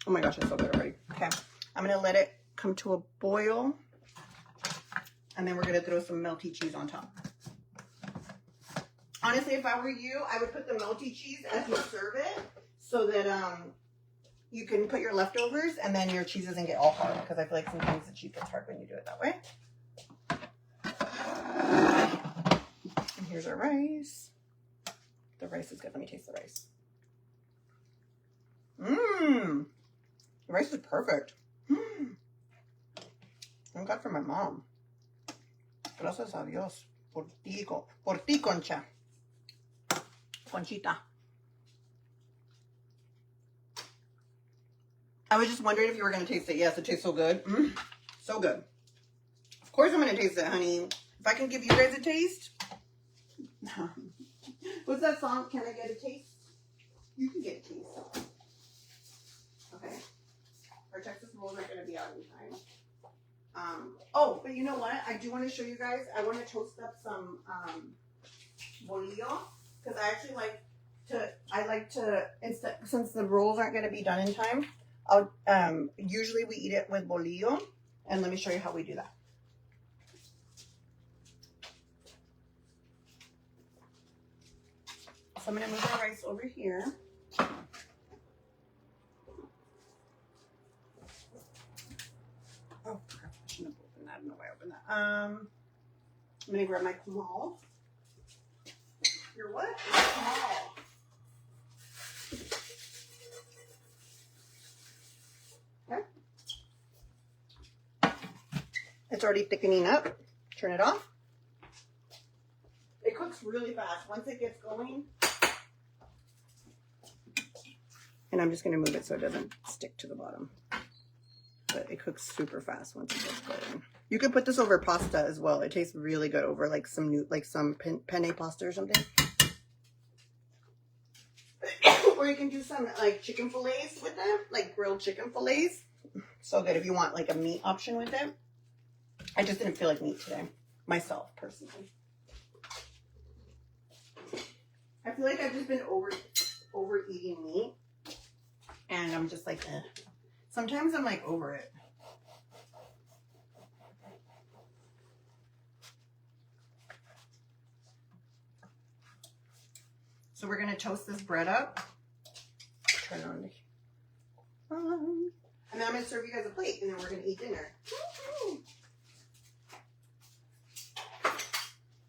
Oh my gosh, it's so good already. Okay, I'm gonna let it come to a boil, and then we're gonna throw some melty cheese on top. Honestly, if I were you, I would put the melty cheese as you serve it, so that you can put your leftovers and then your cheese doesn't get all hard, because I feel like sometimes the cheese gets hard when you do it that way. And here's our rice. The rice is good. Let me taste the rice. The rice is perfect. Thank God for my mom. Gracias a Dios. Por ti, Concha. Conchita. I was just wondering if you were going to taste it. Yes, it tastes so good. So good. Of course I'm going to taste it, honey. If I can give you guys a taste. What's that song? Can I get a taste? You can get a taste. Okay. Our Texas rolls aren't going to be out in time. Oh, but you know what? I do want to show you guys. I want to toast up some bolillo. Because I actually like to, instead, since the rolls aren't going to be done in time, I'll usually we eat it with bolillo, and let me show you how we do that. So I'm gonna move our rice over here. Oh, crap, I shouldn't have opened that. I don't know why I opened that. I'm gonna grab my kernels. Your what? Your kernel. It's already thickening up. Turn it off. It cooks really fast once it gets going. And I'm just going to move it so it doesn't stick to the bottom. But it cooks super fast once it gets going. You could put this over pasta as well. It tastes really good over like some penne pasta or something. Or you can do some like chicken fillets with them, like grilled chicken fillets. So good if you want like a meat option with it. I just didn't feel like meat today, myself, personally. I feel like I've just been overeating meat. And I'm just like, eh. Sometimes I'm like over it. So we're going to toast this bread up. Turn on the and then I'm going to serve you guys a plate, and then we're going to eat dinner.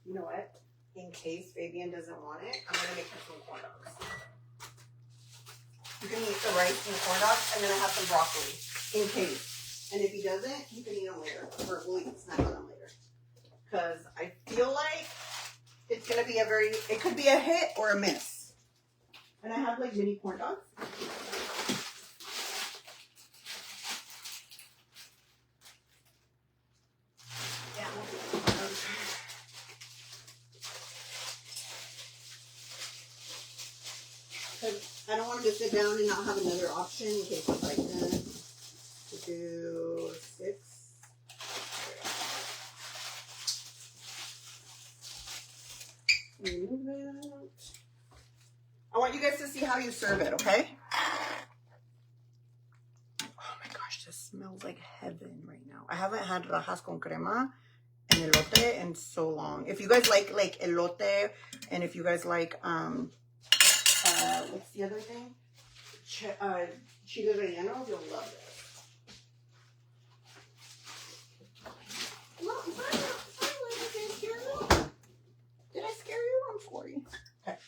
You know what? In case Fabian doesn't want it, I'm going to make him some corn dogs. You can eat the rice and the corn dogs, and then I have some broccoli, in case. And if he doesn't, you can eat them later, or we'll eat snack on them later. Because I feel like it's going to be it could be a hit or a miss. And I have like mini corn dogs. I don't want him to sit down and not have another option in case he's like, to do 6. Remove that. I want you guys to see how you serve it, okay? Oh my gosh, this smells like heaven right now. I haven't had rajas con crema and elote in so long. If you guys like elote, and if you guys like what's the other thing? Chile relleno, you'll love this. No, did I scare you? I'm sorry. Okay.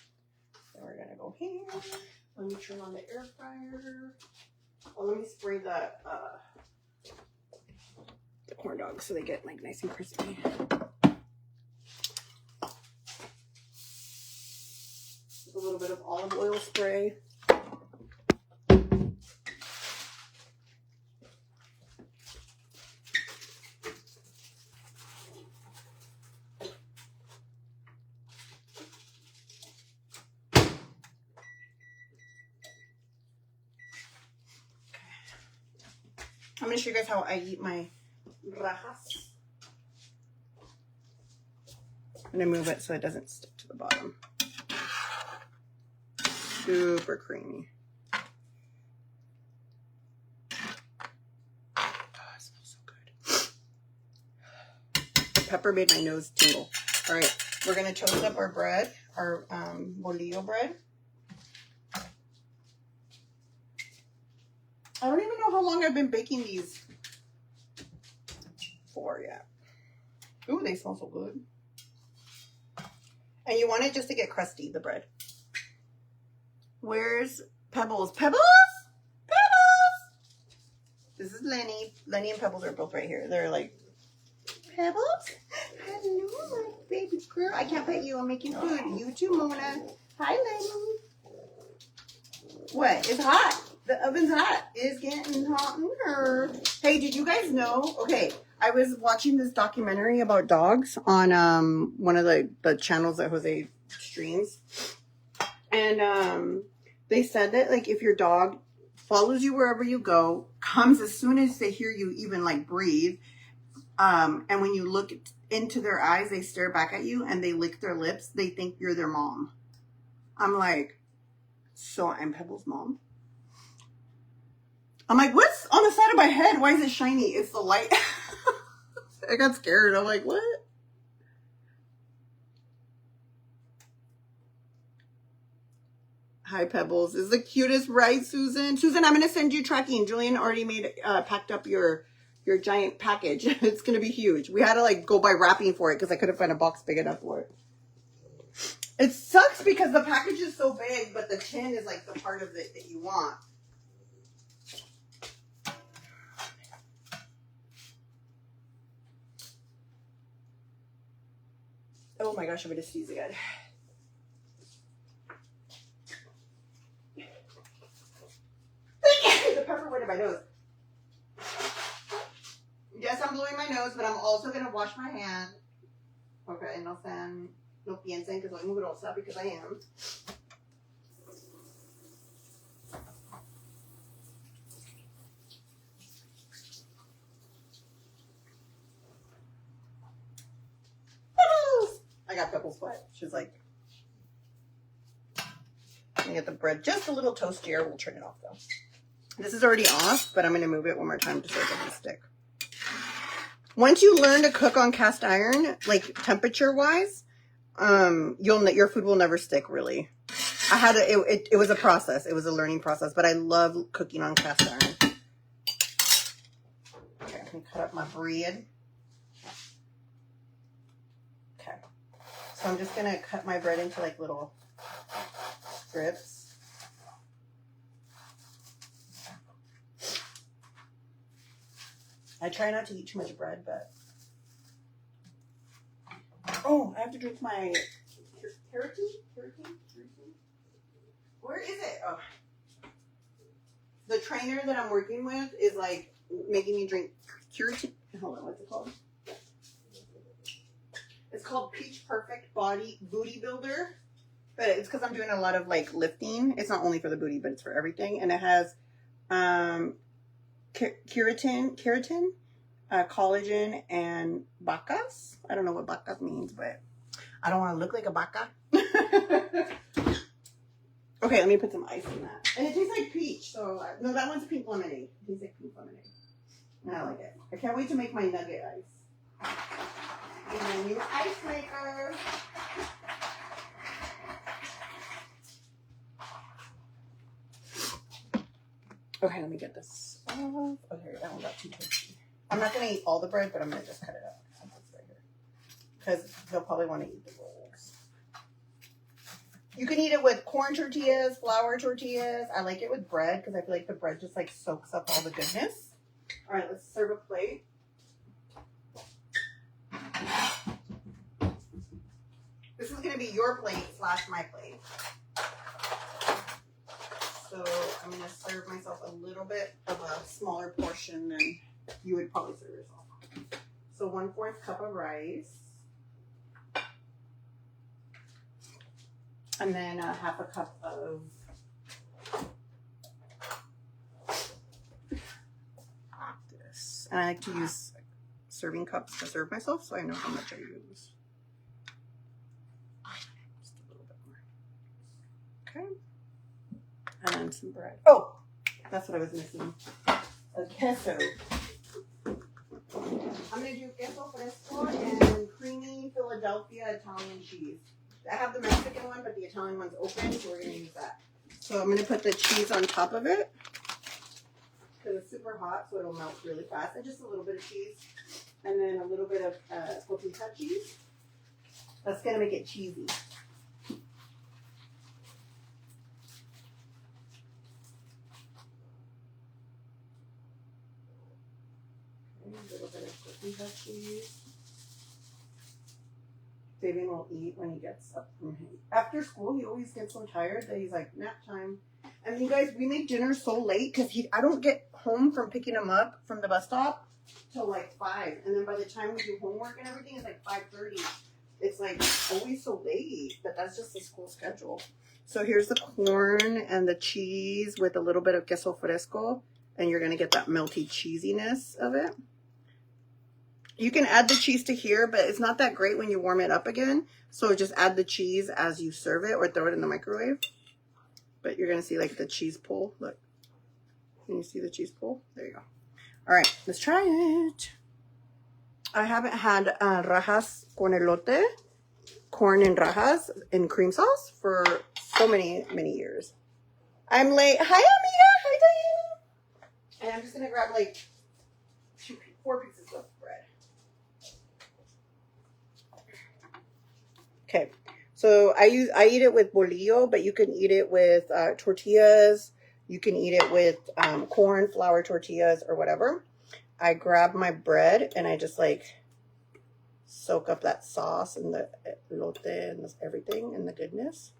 Then we're gonna go here. Let me turn on the air fryer. Oh, let me spray the corn dogs so they get like nice and crispy. A little bit of olive oil spray. I'm going to show you guys how I eat my rajas. I'm going to move it so it doesn't stick to the bottom. Super creamy. Oh, it smells so good. The pepper made my nose tingle. All right, we're going to toast up our bread, our bolillo bread. I don't even know how long I've been baking these for yet. Ooh, they smell so good. And you want it just to get crusty, the bread. Where's Pebbles? Pebbles? Pebbles! This is Lenny. Lenny and Pebbles are both right here. They're like, Pebbles? Hello, my baby girl. I can't pet you. I'm making food. You too, Mona. Hi, Lenny. What? It's hot. The oven's hot. It's getting hot in her. Hey, did you guys know? Okay, I was watching this documentary about dogs on one of the channels that Jose streams. And they said that like if your dog follows you wherever you go, comes as soon as they hear you even like breathe, and when you look into their eyes, they stare back at you and they lick their lips, they think you're their mom. I'm like, so I'm Pebbles' mom? I'm like, what's on the side of my head? Why is it shiny? It's the light. I got scared. I'm like, what? Hi, Pebbles. This is the cutest, right, Susan? Susan, I'm going to send you tracking. Julian already packed up your giant package. It's going to be huge. We had to like go buy wrapping for it because I couldn't find a box big enough for it. It sucks because the package is so big, but the tin is like the part of it that you want. Oh my gosh, I'm going to sneeze again. The pepper went in my nose. Yes, I'm blowing my nose, but I'm also going to wash my hand. Okay, no piensen que soy mugrosa, because I am. got pickles sweat. She's like, let me get the bread just a little toastier. We'll turn it off though. This is already off, but I'm going to move it one more time just so it doesn't stick. Once you learn to cook on cast iron, like temperature wise, your food will never stick really. It was a process. It was a learning process, but I love cooking on cast iron. Okay, I can cut up my bread. Okay. So I'm just going to cut my bread into like little strips. I try not to eat too much bread, but... Oh, I have to drink my keratin? Where is it? Oh. The trainer that I'm working with is like making me drink keratin. Hold on, what's it called? It's called Peach Perfect Booty Builder. But it's because I'm doing a lot of like lifting. It's not only for the booty, but it's for everything. And it has keratin, collagen, and bacas. I don't know what bacas means, but I don't want to look like a baca. Okay, let me put some ice in that. And it tastes like peach. So, no, that one's pink lemonade. It tastes like pink lemonade. And I like it. I can't wait to make my nugget ice. And my new ice maker. Okay, let me get this off. Okay, that one got too toasty. I'm not going to eat all the bread, but I'm going to just cut it up. Right here. Because they'll probably want to eat the rolls. You can eat it with corn tortillas, flour tortillas. I like it with bread because I feel like the bread just like soaks up all the goodness. All right, let's serve a plate. This is going to be your plate / my plate. So I'm going to serve myself a little bit of a smaller portion than you would probably serve yourself. So 1/4 cup of rice. And then 1/2 cup of this. And I like to use serving cups to serve myself, so I know how much I use. Just a little bit more. Okay. And then some bread. Oh, that's what I was missing. A queso. I'm going to do queso fresco and creamy Philadelphia Italian cheese. I have the Mexican one, but the Italian one's open, so we're going to use that. So I'm going to put the cheese on top of it because it's super hot, so it'll melt really fast. And just a little bit of cheese. And then a little bit of cotija cheese. That's going to make it cheesy. A little bit of cotija cheese. Fabian will eat when he gets up from him. After school, he always gets so tired that he's like, nap time. And you guys, we make dinner so late because I don't get home from picking him up from the bus stop till like 5. And then by the time we do homework and everything, it's like 5:30. It's like always so late, but that's just the school schedule. So here's the corn and the cheese with a little bit of queso fresco. And you're going to get that melty cheesiness of it. You can add the cheese to here, but it's not that great when you warm it up again. So just add the cheese as you serve it or throw it in the microwave. But you're going to see like the cheese pull. Look. Can you see the cheese pull? There you go. All right, let's try it. I haven't had rajas con elote, corn and rajas in cream sauce for so many years. I'm late. Hi, Amira. Hi, Diane. And I'm just going to grab like 4 pieces of bread. Okay, so I eat it with bolillo, but you can eat it with tortillas. You can eat it with corn, flour tortillas, or whatever. I grab my bread and I just like soak up that sauce and the elote and everything and the goodness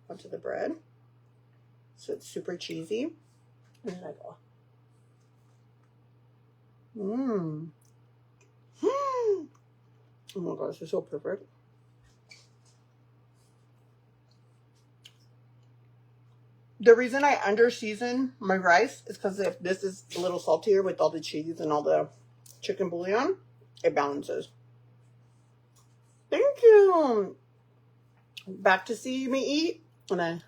onto the bread. So it's super cheesy. And then I go. Oh my gosh, this is so perfect. The reason I under-season my rice is because if this is a little saltier with all the cheese and all the chicken bouillon, it balances. Thank you. Back to see me eat. And then,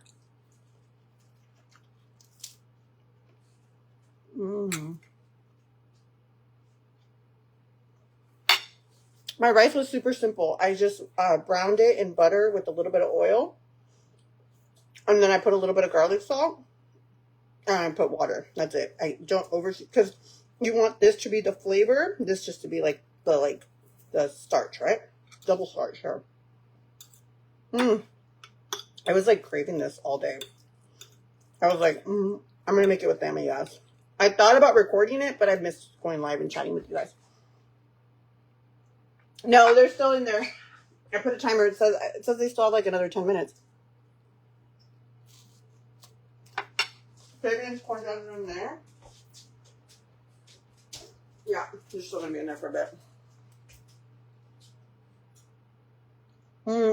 My rice was super simple. I just browned it in butter with a little bit of oil. And then I put a little bit of garlic salt. And I put water. That's it. I don't overshoot because you want this to be the flavor. This just to be like the starch, right? Double starch here. I was like craving this all day. I was like, I'm gonna make it with them, yes. I thought about recording it, but I missed going live and chatting with you guys. No, they're still in there. I put a timer. It says they still have like another 10 minutes. Fabian's corn dogs are in there. Yeah, they're still gonna be in there for a bit.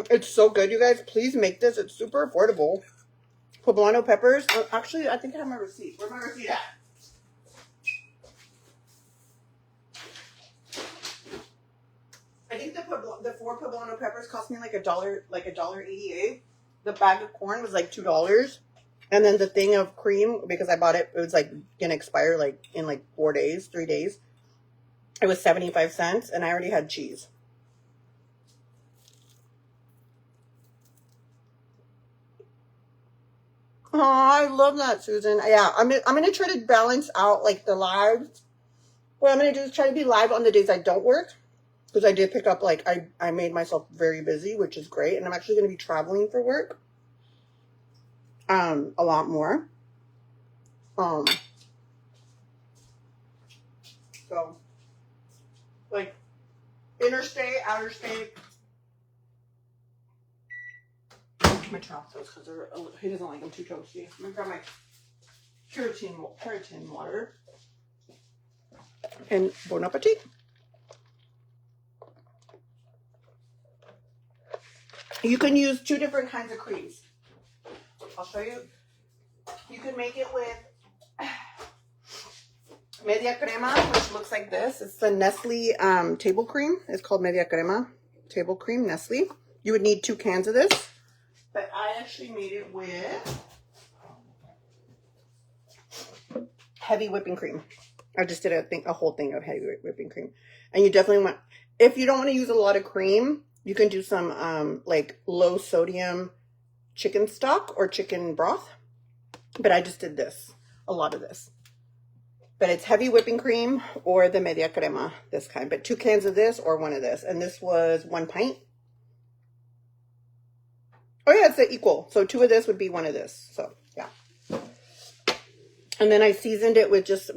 It's so good, you guys. Please make this. It's super affordable. Poblano peppers. Actually, I think I have my receipt. Where's my receipt at? I think the 4 poblano peppers cost me like $1.88. The bag of corn was like $2. And then the thing of cream, because I bought it, it was like gonna expire like in like 4 days, 3 days. It was 75 cents, and I already had cheese. Oh, I love that, Susan. Yeah, I'm gonna try to balance out like the lives. What I'm gonna do is try to be live on the days I don't work, because I did pick up like I made myself very busy, which is great, and I'm actually gonna be traveling for work. A lot more. So like interstate, outer state. My chopsticks because he doesn't like them too toasty. I'm gonna grab my keratin water. And bon appetit. You can use 2 different kinds of creams. I'll show you. You can make it with media crema, which looks like this. It's the Nestle table cream. It's called media crema table cream, Nestle. You would need 2 cans of this. But I actually made it with heavy whipping cream. I just did a whole thing of heavy whipping cream. And you definitely want, if you don't want to use a lot of cream, you can do some like low sodium chicken stock or chicken broth. But I just did this, a lot of this. But it's heavy whipping cream or the media crema, this kind. But 2 cans of this or 1 of this. And this was 1 pint. Oh yeah, it's equal. So 2 of this would be 1 of this. So yeah. And then I seasoned it with just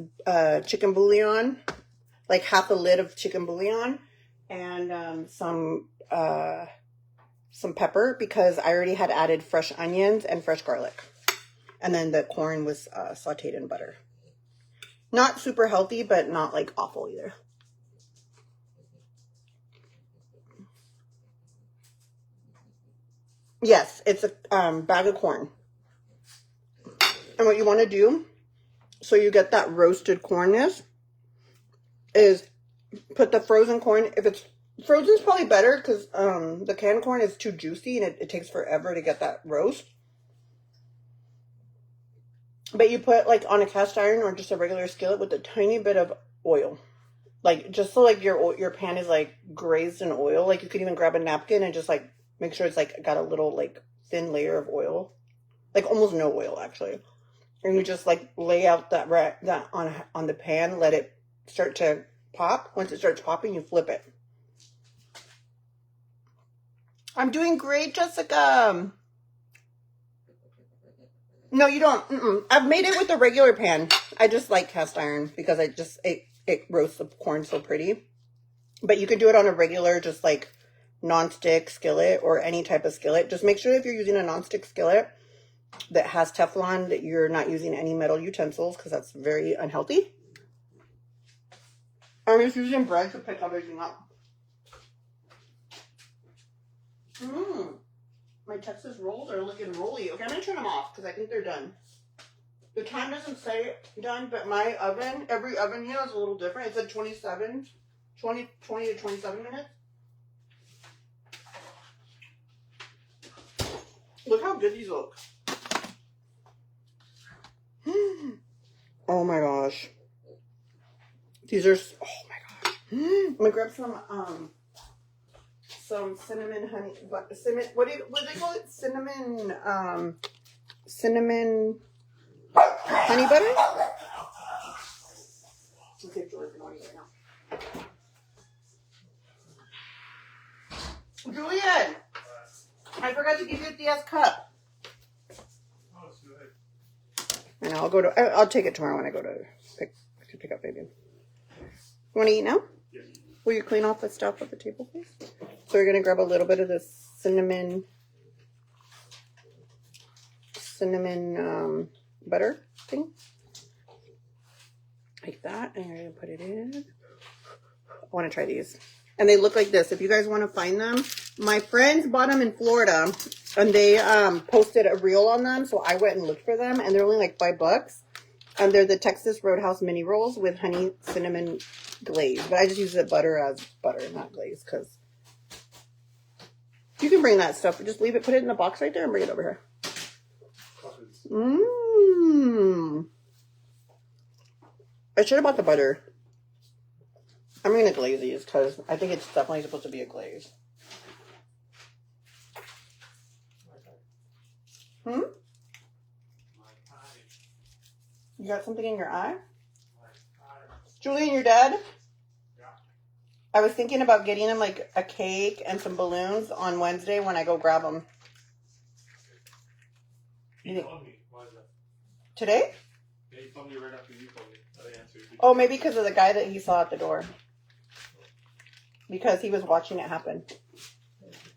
chicken bouillon, like half a lid of chicken bouillon, and some pepper, because I already had added fresh onions and fresh garlic. And then the corn was sauteed in butter. Not super healthy, but not like awful either. Yes, it's a bag of corn. And what you want to do, so you get that roasted cornness, is put the frozen corn. If it's frozen, is probably better, because the canned corn is too juicy and it takes forever to get that roast. But you put like on a cast iron or just a regular skillet with a tiny bit of oil. Like just so like your pan is like grazed in oil. Like you could even grab a napkin and just like make sure it's like got a little like thin layer of oil. Like almost no oil actually. And you just like lay out that on the pan, let it start to pop. Once it starts popping, you flip it. I'm doing great, Jessica. No, you don't. I've made it with a regular pan. I just like cast iron because it roasts the corn so pretty. But you can do it on a regular, just like non-stick skillet or any type of skillet. Just make sure if you're using a non-stick skillet that has Teflon, that you're not using any metal utensils, because that's very unhealthy. I'm just using bread to pick everything up. My Texas rolls are looking rolly. Okay, I'm going to turn them off because I think they're done. The time doesn't say done, but my oven, every oven here is a little different. It said 20 to 27 minutes. Look how good these look. Oh my gosh. These are, oh my gosh. I'm gonna grab some cinnamon honey, cinnamon, what do they call it? Cinnamon honey butter? Let's see if Julie's gonna eat right now. Julian! I forgot to give you a DS cup. Oh, it's good. And I'll take it tomorrow when I go to pick up Fabian. You want to eat now? Yes. Will you clean off the stuff at the table, please? So we're going to grab a little bit of this cinnamon butter thing. Like that. And you're going to put it in. I want to try these. And they look like this. If you guys want to find them, my friends bought them in Florida. And they posted a reel on them. So I went and looked for them. And they're only like $5. And they're the Texas Roadhouse mini rolls with honey cinnamon glaze. But I just use the butter as butter, not glaze. Because you can bring that stuff. Just leave it. Put it in the box right there and bring it over here. Mmm. I should have bought the butter. I'm going to glaze these because I think it's definitely supposed to be a glaze. Hmm? You got something in your eye? Julian, your dad? Yeah. I was thinking about getting him like a cake and some balloons on Wednesday when I go grab them. He told me. Why is that? Today? Yeah, he told me right after you told me. I answered. Oh, maybe because of the guy that he saw at the door. Because he was watching it happen.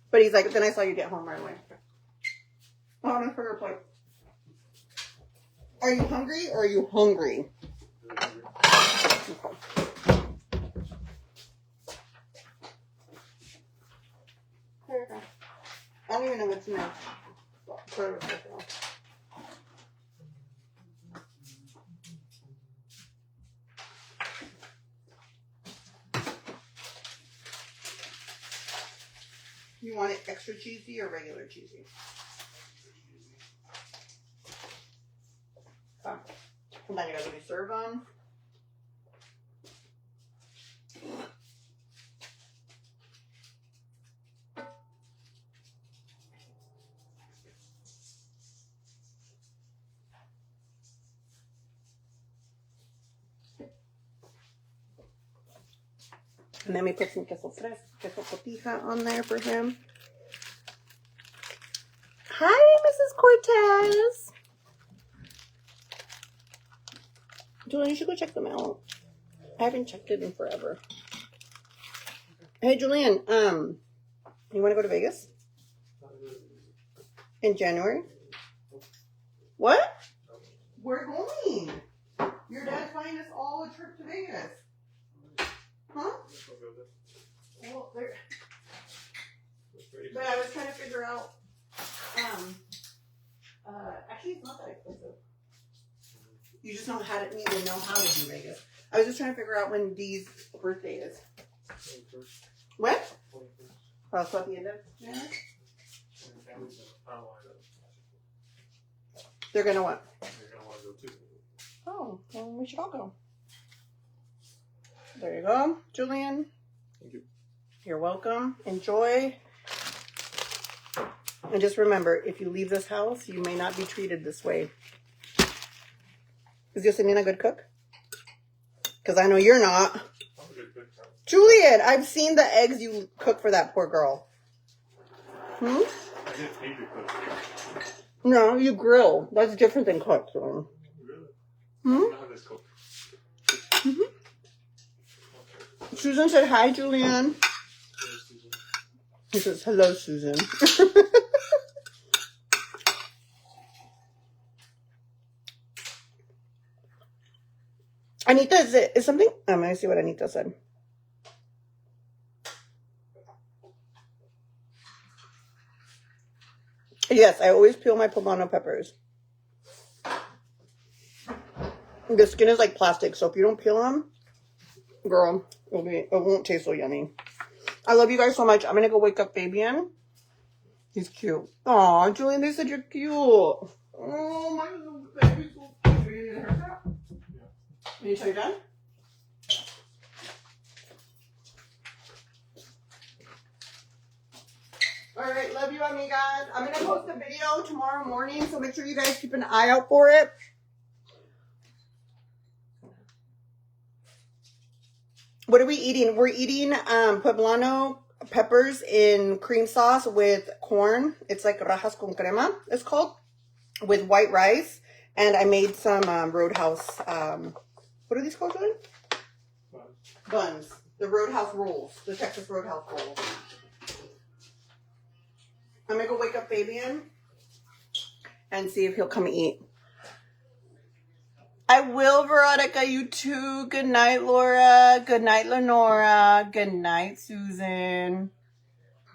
But he's like, then I saw you get home right away. Oh, I'm gonna figure a plate. Are you hungry or are you hungry? Okay. I don't even know what's in there. You want it extra cheesy or regular cheesy? Okay. And then you gotta serve them. And then we put some queso cotija on there for him. Hi, Mrs. Cortez. Julian, you should go check them out. I haven't checked it in forever. Hey, Julian, you want to go to Vegas? In January? What? We're going. Your dad's buying us all a trip to Vegas. Huh? Well, but I was trying to figure out, actually it's not that expensive. You just don't need to know how to do Vegas. I was just trying to figure out when Dee's birthday is. What? Oh, so at the end of January? They're gonna what? They're gonna want to go too. Oh, well, we should all go. There you go, Julian. Thank you. You're welcome. Enjoy. And just remember, if you leave this house, you may not be treated this way. Is Yosemite a good cook? Because I know you're not. I'm a good cook. Julian, I've seen the eggs you cook for that poor girl. Hmm? I get paid to cook. No, you grill. That's different than cook. So. Really? Hmm? I don't know how this cook. Mm-hmm. Susan said hi, Julian. He says, hello, Susan. Anita, is something? I'm going to see what Anita said. Yes, I always peel my poblano peppers. The skin is like plastic, so if you don't peel them, girl, it won't taste so yummy. I love you guys so much. I'm going to go wake up Fabian. He's cute. Aw, Julian, they said you're cute. Oh, my little baby's so cute. Are you gonna get a haircut? Yeah. Until you're done? Alright, love you, amigas. I'm gonna post a video tomorrow morning, so make sure you guys keep an eye out for it. What are we eating? We're eating poblano peppers in cream sauce with corn. It's like rajas con crema, it's called, with white rice. And I made some Roadhouse, what are these called, Julian? Buns. The Roadhouse rolls. The Texas Roadhouse rolls. I'm going to go wake up Fabian and see if he'll come eat. I will, Veronica, you too. Good night, Laura. Good night, Lenora. Good night, Susan.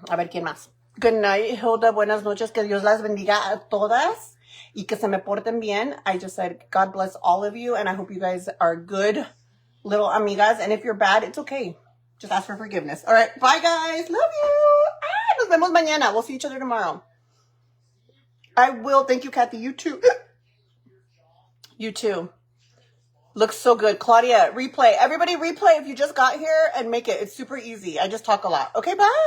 A ver, ¿quién más? Good night, Hilda. Buenas noches. Que Dios las bendiga a todas. Y que se me porten bien. I just said, God bless all of you. And I hope you guys are good little amigas. And if you're bad, it's okay. Just ask for forgiveness. All right. Bye, guys. Love you. Nos vemos mañana. We'll see each other tomorrow. I will. Thank you, Kathy. You too. You too. Looks so good. Claudia, replay. Everybody replay if you just got here and make it. It's super easy. I just talk a lot. Okay, bye.